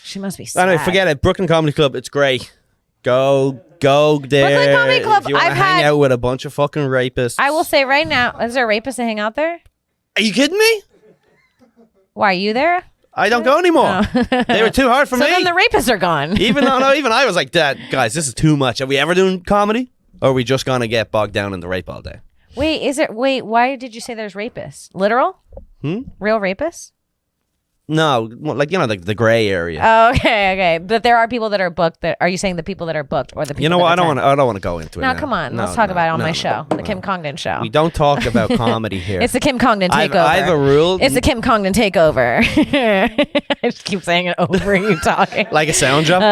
She must be sad. Anyway, forget it. Brooklyn Comedy Club. It's great. Go there. Brooklyn Comedy Club. If you want to hang out with a bunch of fucking rapists. I will say right now, is there a rapist to hang out there? Are you kidding me? Why, are you there? I don't go anymore. They were too hard for me. So then the rapists are gone. Even I was like, Dad, guys, this is too much. Are we ever doing comedy? Or are we just going to get bogged down in the rape all day? Wait, why did you say there's rapists? Literal? Real rapists? No, like, the gray area. Oh, okay. But there are people that are booked. Are you saying the people that are booked or the people? You know that what? attend? I don't want to go into it. No, now. come on. No, Let's talk about it on my no, show, the Kim Congdon show. We don't talk about comedy here. It's the Kim Congdon takeover. I have a rule. It's the Kim Congdon takeover. I just keep saying it over you talking. Like a sound job.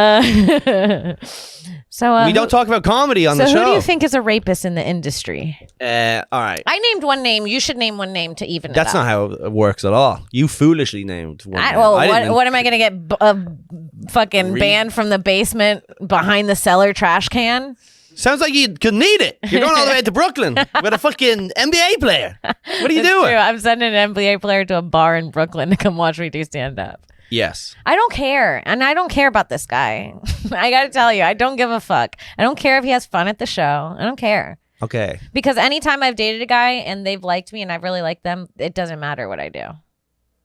So we don't talk about comedy on the show. So who do you think is a rapist in the industry? All right. I named one name. You should name one name to even That's it up. not how it works at all. You foolishly named one name. Well, what am I going to get fucking banned from the basement behind the cellar trash can? Sounds like you could need it. You're going all the way to Brooklyn with a fucking NBA player. What are you doing? True. I'm sending an NBA player to a bar in Brooklyn to come watch me do stand-up. Yes. I don't care. And I don't care about this guy. I got to tell you, I don't give a fuck. I don't care if he has fun at the show. I don't care. Okay. Because anytime I've dated a guy and they've liked me and I've really liked them, it doesn't matter what I do.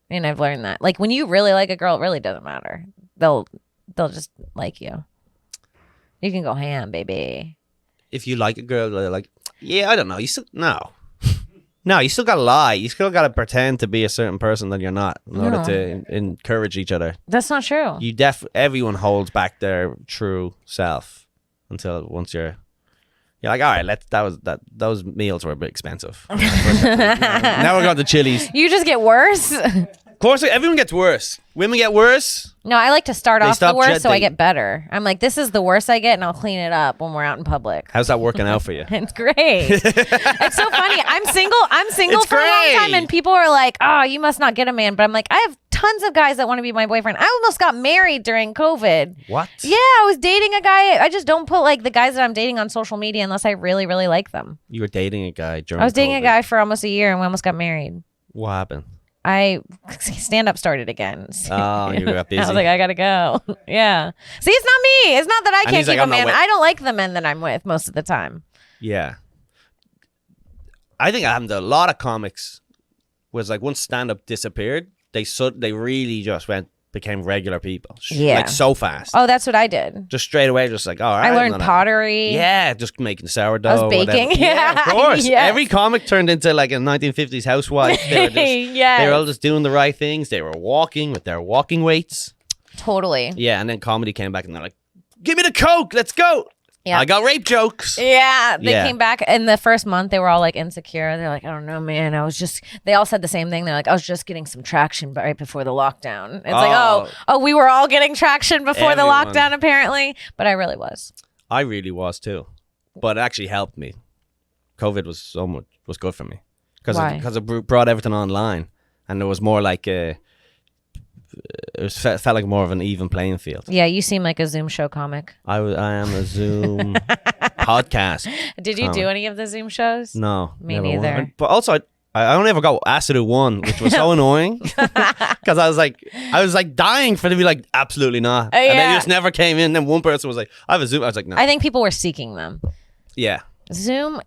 And I've learned that. Like when you really like a girl, it really doesn't matter. They'll just like you. You can go ham, baby. If you like a girl, they're like, yeah, I don't know. No, you still gotta lie. You still gotta pretend to be a certain person that you're not in order to encourage each other. That's not true. Everyone holds back their true self until once you're like, all right, those meals were a bit expensive. Now we're going to Chili's. You just get worse. Of course, everyone gets worse. Women get worse. No, I like to start off the worst so I jetting. get better. I'm like, this is the worst I get, and I'll clean it up when we're out in public. How's that working out for you? It's great. It's so funny. I'm single It's for a long great. time, and people are like, oh, you must not get a man. But I'm like, I have tons of guys that want to be my boyfriend. I almost got married during COVID. What? Yeah, I was dating a guy. I just don't put like the guys that I'm dating on social media unless I really, really like them. You were dating a guy during I was dating COVID. a guy for almost a year, and we almost got married. What happened? Stand-up started again. Oh, you got busy. I was like, I gotta go. Yeah. See, it's not me. It's not that I And can't he's like, keep a I'm not man. with- I don't like the men that I'm with most of the time. Yeah. I think a lot of comics was like once stand-up disappeared, they really just became regular people. Yeah. Like so fast. Oh, that's what I did. Just straight away, just like, all right. I learned pottery. Yeah, just making sourdough. I was or baking. whatever. Yeah, of course. Yes. Every comic turned into like a 1950s housewife. They were, Yes. they were all just doing the right things. They were walking with their walking weights. Totally. Yeah, and then comedy came back and they're like, give me the Coke, let's go. Yeah. I got rape jokes. Yeah, they Yeah. came back in the first month. They were all like insecure. They're like, I don't know, man. They all said the same thing. They're like, I was just getting some traction right before the lockdown. It's like, we were all getting traction before the Everyone. lockdown, apparently. But I really was. I really was too, but it actually helped me. COVID was good for me because it brought everything online, and there was more like felt like more of an even playing field. Yeah, you seem like a Zoom show comic. I am a Zoom podcast. Did you do any of the Zoom shows? No, Me never neither. won. But also, I only ever got asked to do one, which was so annoying because I was like dying for it to be like absolutely not, and Yeah. they just never came in. Then one person was like, "I have a Zoom." I was like, "No." I think people were seeking them. Yeah, Zoom,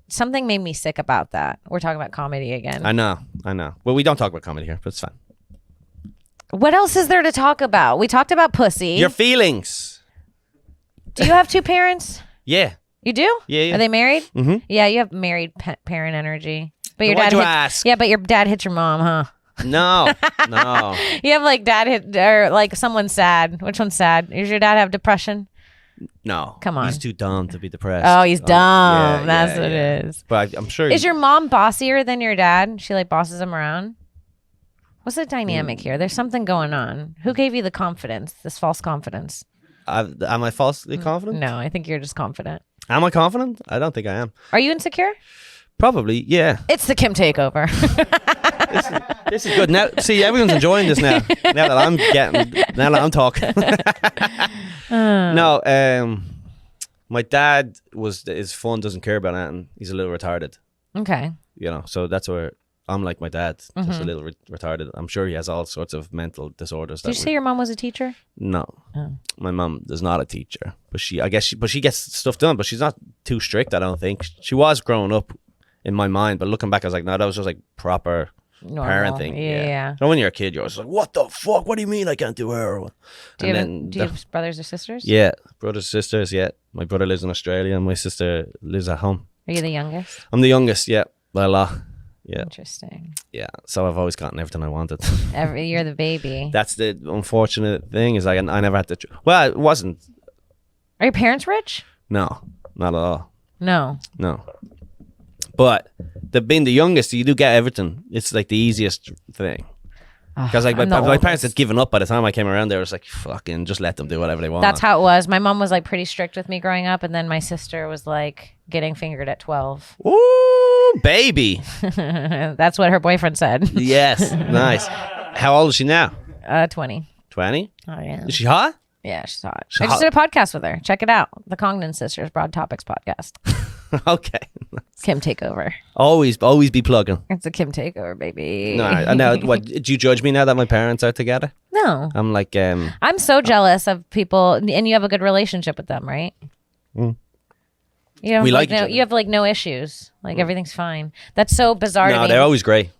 something made me sick about that. We're talking about comedy again. I know. Well, we don't talk about comedy here, but it's fine. What else is there to talk about? We talked about pussy. Your feelings. Do you have two parents? Yeah. You do? Yeah. Are they married? Mm-hmm. Yeah, you have married parent energy. But Why'd you ask? Yeah, but your dad hit your mom, huh? No. You have like dad hit or like someone's sad. Which one's sad? Does your dad have depression? No. Come on. He's too dumb to be depressed. Oh, he's dumb. Yeah, That's yeah, what yeah. it is. But I'm sure. Is your mom bossier than your dad? She like bosses him around? What's the dynamic here? There's something going on. Who gave you the confidence, this false confidence? Am I falsely confident? No, I think you're just confident. Am I confident? I don't think I am. Are you insecure? Probably, yeah. It's the Kim takeover. This is good. Now, see, everyone's enjoying this now. Now that I'm talking. No, my dad is fun, doesn't care about anything. He's a little retarded. Okay. You know, so that's where I'm like my dad, just a little retarded. I'm sure he has all sorts of mental disorders. Did you say your mom was a teacher? No, Oh. my mom is not a teacher, but she gets stuff done, but she's not too strict. I don't think she was growing up in my mind, but looking back, I was like, no, that was just like proper Normal. parenting. Yeah. So when you're a kid, you're always like, what the fuck? What do you mean I can't do heroin? Do you have brothers or sisters? Yeah, brothers, sisters. Yeah, my brother lives in Australia, and my sister lives at home. Are you the youngest? I'm the youngest. Yeah, by a lot. Yeah. Interesting. Yeah, so I've always gotten everything I wanted. You're the baby. That's the unfortunate thing is I never had to. Well, it wasn't. Are your parents rich? No, not at all. No. No. But being the youngest, you do get everything. It's like the easiest thing. Because like my parents had given up by the time I came around. They were just like, fucking just let them do whatever they want. That's how it was. My mom was like pretty strict with me growing up, and then my sister was like getting fingered at 12. Ooh, baby. That's what her boyfriend said. Yes, nice. How old is she now? 20. 20? Oh yeah. Is she hot? Yeah, she's hot. She's I just hot. did a podcast with her. Check it out. The Congdon Sisters Broad Topix Podcast. Okay. Kim takeover. Always be plugging. It's a Kim takeover, baby. No, I know. What, do you judge me now that my parents are together? No. I'm like, I'm so jealous of people, and you have a good relationship with them, right? Mm. You know, We like each other. you have like no issues. Like everything's fine. That's so bizarre to no, me. they're always great.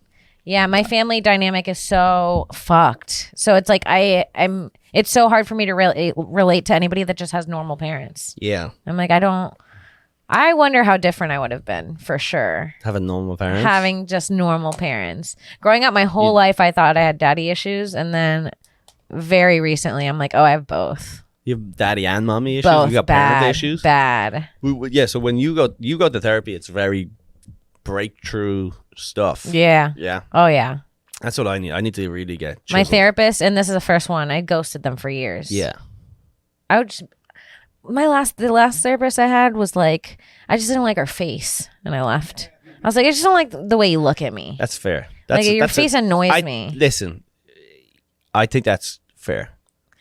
Yeah, my family dynamic is so fucked. So it's like I'm. It's so hard for me to relate to anybody that just has normal parents. Yeah. I'm like, I wonder how different I would have been for sure. Having normal parents. Having just normal parents. Growing up my whole life, I thought I had daddy issues, and then very recently, I'm like, oh, I have both. You have daddy and mommy issues. Both You got bad, parent issues. bad. Yeah. So when you go to therapy, it's very breakthrough stuff. Yeah. Yeah. Oh yeah. That's what I need. I need to really get My chiseled. therapist, and this is the first one. I ghosted them for years. Yeah. I would. The last therapist I had was like, I just didn't like her face, and I left. I was like, I just don't like the way you look at me. That's fair. Your face annoys me. Listen, I think that's fair.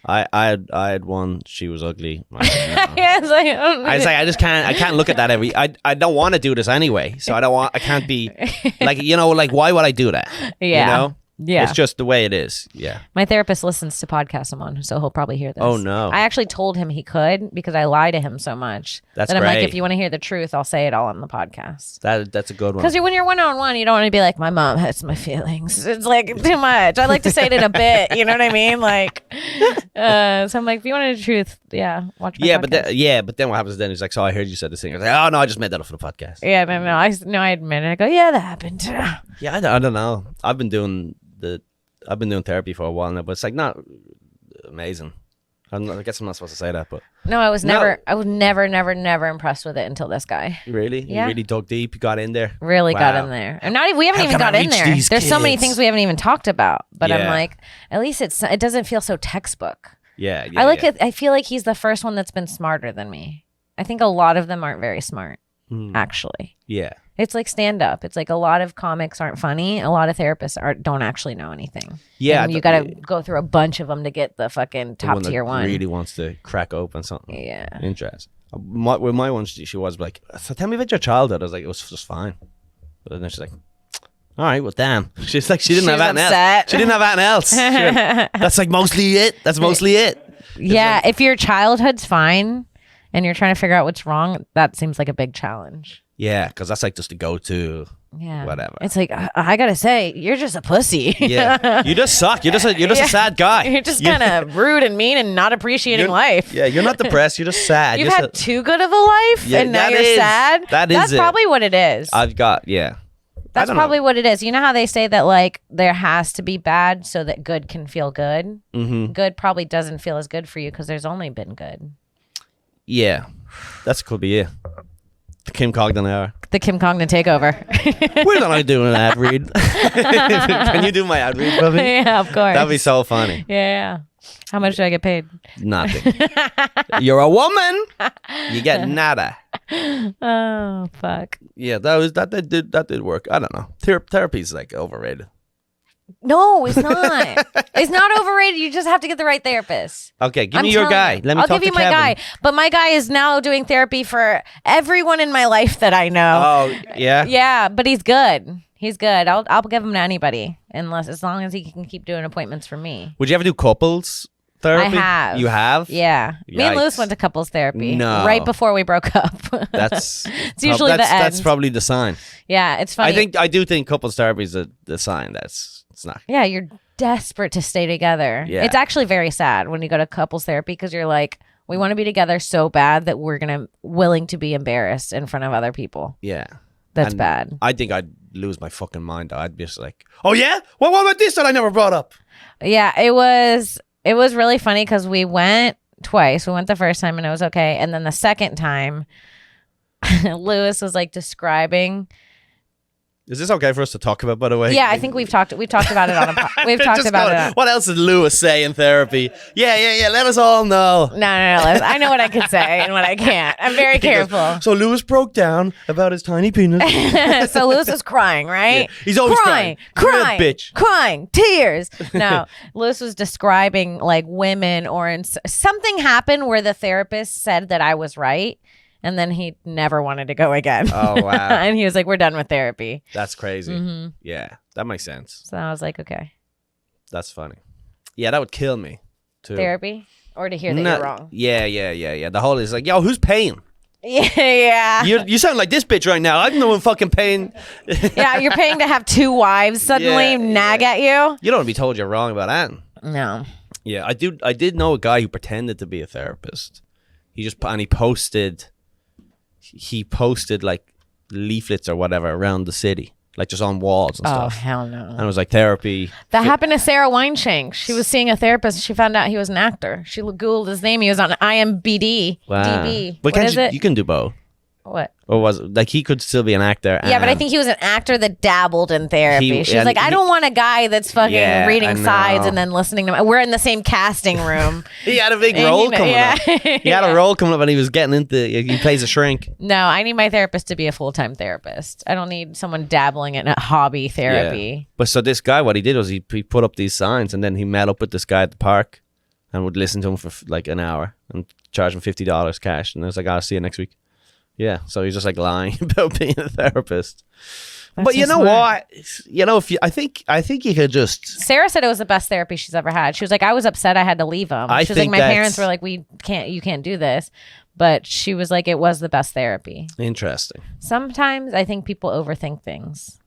I had one. She was ugly. Yeah, it's like, I was like, I can't look at that I don't want to do this anyway. So I can't be like, like, why would I do that? Yeah. You know? Yeah. It's just the way it is. Yeah. My therapist listens to podcasts I'm on, so he'll probably hear this. Oh, no. I actually told him he could because I lie to him so much. That's that I'm like, great. if you want to hear the truth, I'll say it all on the podcast. That's a good one. Because when you're one-on-one, you don't want to be like, my mom hurts my feelings. It's like too much. I like to say it in a bit. You know what I mean? Like, so I'm like, if you wanted the truth, watch my podcast. But then what happens then? He's like, so I heard you said this thing. I was like, oh no, I just made that up for the podcast. Yeah, no, I admit it. I go, yeah, that happened. Yeah, I don't know. I've been doing therapy for a while now, but it's like not amazing. I guess I'm not supposed to say that, but No, I was never impressed with it until this guy. really, Yeah. you really dug deep. You got in there. Really got Wow. in there. And we haven't How even can I got in reach there. these There's so many kids? things we haven't even talked about. But I'm Yeah. like, at least it doesn't feel so textbook. Yeah, I like it. I feel like he's the first one that's been smarter than me. I think a lot of them aren't very smart, actually. Yeah, It's like stand up. It's like a lot of comics aren't funny. A lot of therapists don't actually know anything. Yeah, And you got to go through a bunch of them to get the fucking the top one that tier one. really wants to crack open something. Yeah. Interesting. With my one, she was like, so tell me about your childhood. I was like, it was just fine. But then she's like, all right, well, damn. She's like, she didn't have anything else. She didn't have anything else. That's like mostly it. That's mostly it. Yeah, if your childhood's fine and you're trying to figure out what's wrong, that seems like a big challenge. Yeah, because that's like just the go-to. Yeah, Whatever. It's like I gotta say, you're just a pussy. Yeah, you just suck. You're just a sad guy. You're just kind of rude and mean and not appreciating life. Yeah, you're not depressed. You're just sad. You've had too good of a life, Yeah, and now that you're is- sad. That's it. probably what it is. I've got That's probably what it is. You know how they say that like there has to be bad so that good can feel good. Mm-hmm. Good probably doesn't feel as good for you because there's only been good. Yeah, that could be it. The Kim Congdon hour. The Kim Congdon takeover. We're not doing an ad read. Can you do my ad read for me? Yeah, of course. That'd be so funny. Yeah. How much do I get paid? Nothing. You're a woman. You get nada. Oh, fuck. Yeah, that did work. I don't know. Therapy's like overrated. No, it's not. It's not overrated. You just have to get the right therapist. Okay, give me your guy. Let me I'll talk give you to my Kevin. guy. But my guy is now doing therapy for everyone in my life that I know. Oh, yeah? Yeah, but he's good. He's good. I'll give him to anybody, as long as he can keep doing appointments for me. Would you ever do couples therapy? I have. You have? Yeah. Me and Yikes. Lewis went to couples therapy No. right before we broke up. It's usually the end. That's probably the sign. Yeah, it's funny. I do think couples therapy is the sign. It's not. Yeah, you're desperate to stay together. Yeah. It's actually very sad when you go to couples therapy because you're like, we want to be together so bad that we're willing to be embarrassed in front of other people. Yeah. That's And bad. I think I'd lose my fucking mind. I'd be just like, oh yeah? Well, what about this that I never brought up? Yeah, it was really funny because we went twice. We went the first time and it was okay. And then the second time, Lewis was like describing. Is this okay for us to talk about, by the way? Yeah, I think we've talked about it on we've talked Just about go, it. what else did Lewis say in therapy? Yeah. Let us all know. No. I know what I can say and what I can't. I'm very careful. So Lewis broke down about his tiny penis. So Lewis was crying, right? Yeah, he's always crying. You're a bitch. Crying, tears. No, Lewis was describing like women something happened where the therapist said that I was right. And then he never wanted to go again. Oh, wow. And he was like, we're done with therapy. That's crazy. Mm-hmm. Yeah, that makes sense. So I was like, okay. That's funny. Yeah, that would kill me, too. Therapy? Or to hear that you're wrong. Yeah. The whole is like, yo, who's paying? Yeah. You sound like this bitch right now. I'm the one fucking paying. Yeah, you're paying to have two wives suddenly nag at you? You don't want to be told you're wrong about that. No. Yeah, I did know a guy who pretended to be a therapist. He posted like leaflets or whatever around the city, like just on walls and Oh, stuff. hell no. And it was like therapy. That happened to Sarah Weinshank. She was seeing a therapist. She found out he was an actor. She Googled his name. He was on IMDb. Wow. DB. But What is it? you can do both. What? Or was it like he could still be an actor? Yeah, but I and- think he was an actor that dabbled in therapy. She's like, I don't want a guy that's fucking Yeah, I reading sides know. and then listening to me. We're in the same casting room. He had a big And role he- coming yeah. up. He had a role coming up and he was getting into. He plays a shrink. No, I need my therapist to be a full-time therapist. I don't need someone dabbling in a hobby therapy. Yeah. But so this guy, what he did was he put up these signs and then he met up with this guy at the park and would listen to him for like an hour and charge him $50 cash. And I was like, I'll see you next week. Yeah, so he's just like lying about being a therapist. That's But you so know smart. what? You know, I think you could just. Sarah said it was the best therapy she's ever had. She was like, I was upset I had to leave him. I She was like, think my that's- parents were like, you can't do this. But she was like, it was the best therapy. Interesting. Sometimes I think people overthink things.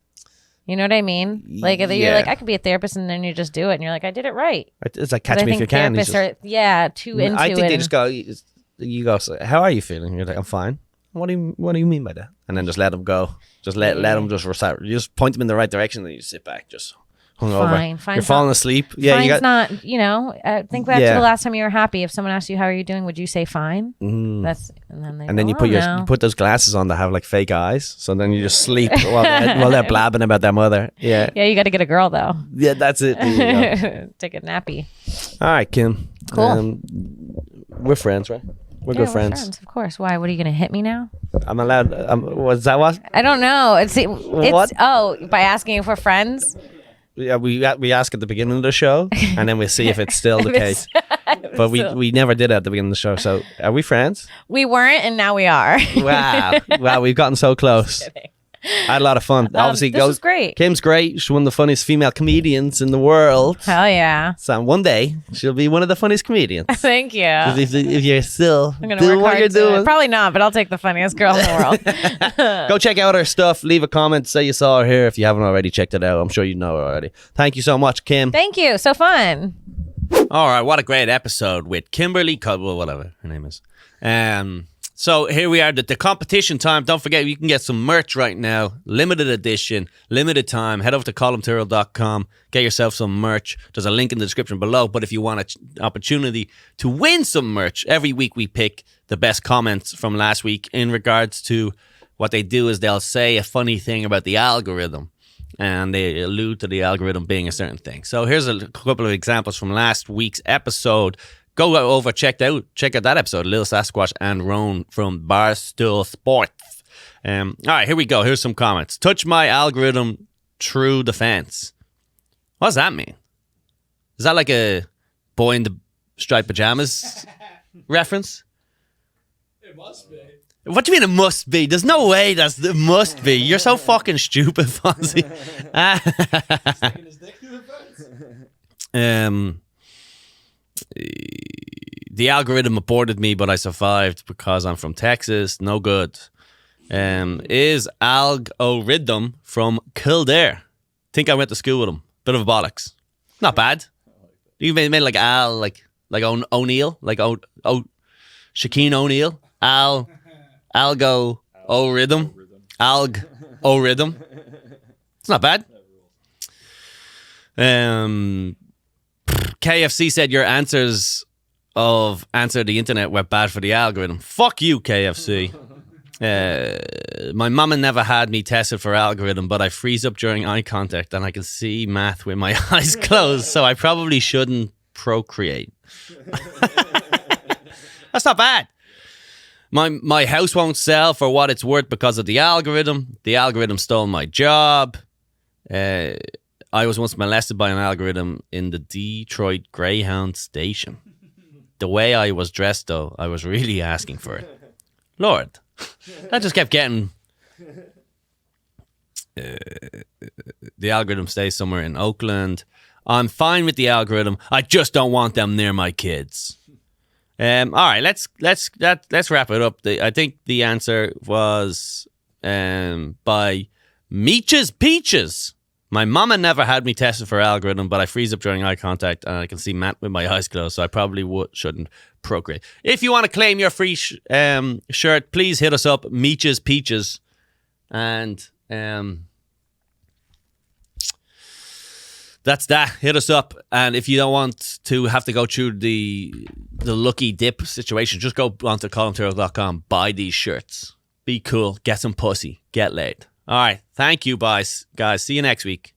You know what I mean? Like you're Yeah. like, I could be a therapist, and then you just do it, and you're like, I did it right. It's like 'Cause catch I me if think you can. He's therapists just- are too into I think it. they just go. You go. So, how are you feeling? You're like, I'm fine. What do you mean by that? And then just let them go. Just let them just recite. You just point them in the right direction, and you sit back, just hungover. Fine, You're falling asleep. Yeah, Fine's you got. not. Think back Yeah. to the last time you were happy. If someone asked you how are you doing, would you say fine? Mm. And And then you put those glasses on that have like fake eyes, so then you just sleep while they're blabbing about their mother. Yeah, Yeah, you got to get a girl though. yeah, that's it. There you go. Take a nappy. All right, Kim. Cool. We're friends, right? We're Yeah, good friends. of course. Why? What are you going to hit me now? I'm allowed. Was that what? I don't know. It's What? by asking if we're friends. Yeah, we ask at the beginning of the show, and then we'll see if it's still the case. But we never did it at the beginning of the show. So are we friends? We weren't, and now we are. Wow, we've gotten so close. I had a lot of fun. Obviously, this was great. Kim's great. She's one of the funniest female comedians in the world. Hell yeah! So one day she'll be one of the funniest comedians. Thank you. If you're still I'm gonna doing work what hard you're to- doing, Probably not, but I'll take the funniest girl in the world. go check out her stuff. Leave a comment. Say you saw her here if you haven't already checked it out. I'm sure you know her already. Thank you so much, Kim. Thank you. So fun. All right, what a great episode with Kimberly Cudwell, whatever her name is. So here we are, the competition time. Don't forget, you can get some merch right now. Limited edition, limited time. Head over to columtyrrell.com. Get yourself some merch. There's a link in the description below. But if you want an opportunity to win some merch, every week we pick the best comments from last week in regards to what they do is they'll say a funny thing about the algorithm. And they allude to the algorithm being a certain thing. So here's a couple of examples from last week's episode. Go over, check out that episode, Lil Sasquatch and Roan from Barstool Sports. All right, here we go. Here's some comments. Touch my algorithm, true defense. What does that mean? Is that like a boy in the striped pajamas reference? It must be. What do you mean it must be? There's no way it must be. You're so fucking stupid, Fonzie. Sticking his dick through the fence. The algorithm aborted me, but I survived because I'm from Texas. No good. Is algorithm from Kildare. Think I went to school with him. Bit of a bollocks. Not bad. You made like Al, like O'Neill, like Shaquille O'Neal. Algo O-rhythm. Alg O-rhythm. It's not bad. KFC said your answers of answer the internet were bad for the algorithm. Fuck you, KFC. My mama never had me tested for algorithm, but I freeze up during eye contact and I can see math with my eyes closed, so I probably shouldn't procreate. That's not bad. My house won't sell for what it's worth because of the algorithm. The algorithm stole my job. I was once molested by an algorithm in the Detroit Greyhound station. The way I was dressed, though, I was really asking for it. Lord, I just kept getting... the algorithm stays somewhere in Oakland. I'm fine with the algorithm. I just don't want them near my kids. All right, let's wrap it up. I think the answer was by Meaches Peaches. My mama never had me tested for algorithm, but I freeze up during eye contact and I can see Matt with my eyes closed, so I probably shouldn't procreate. If you want to claim your free shirt, please hit us up, Meaches Peaches. And that's that. Hit us up. And if you don't want to have to go through the lucky dip situation, just go onto columtyrrell.com, buy these shirts. Be cool. Get some pussy. Get laid. All right. Thank you, guys. See you next week.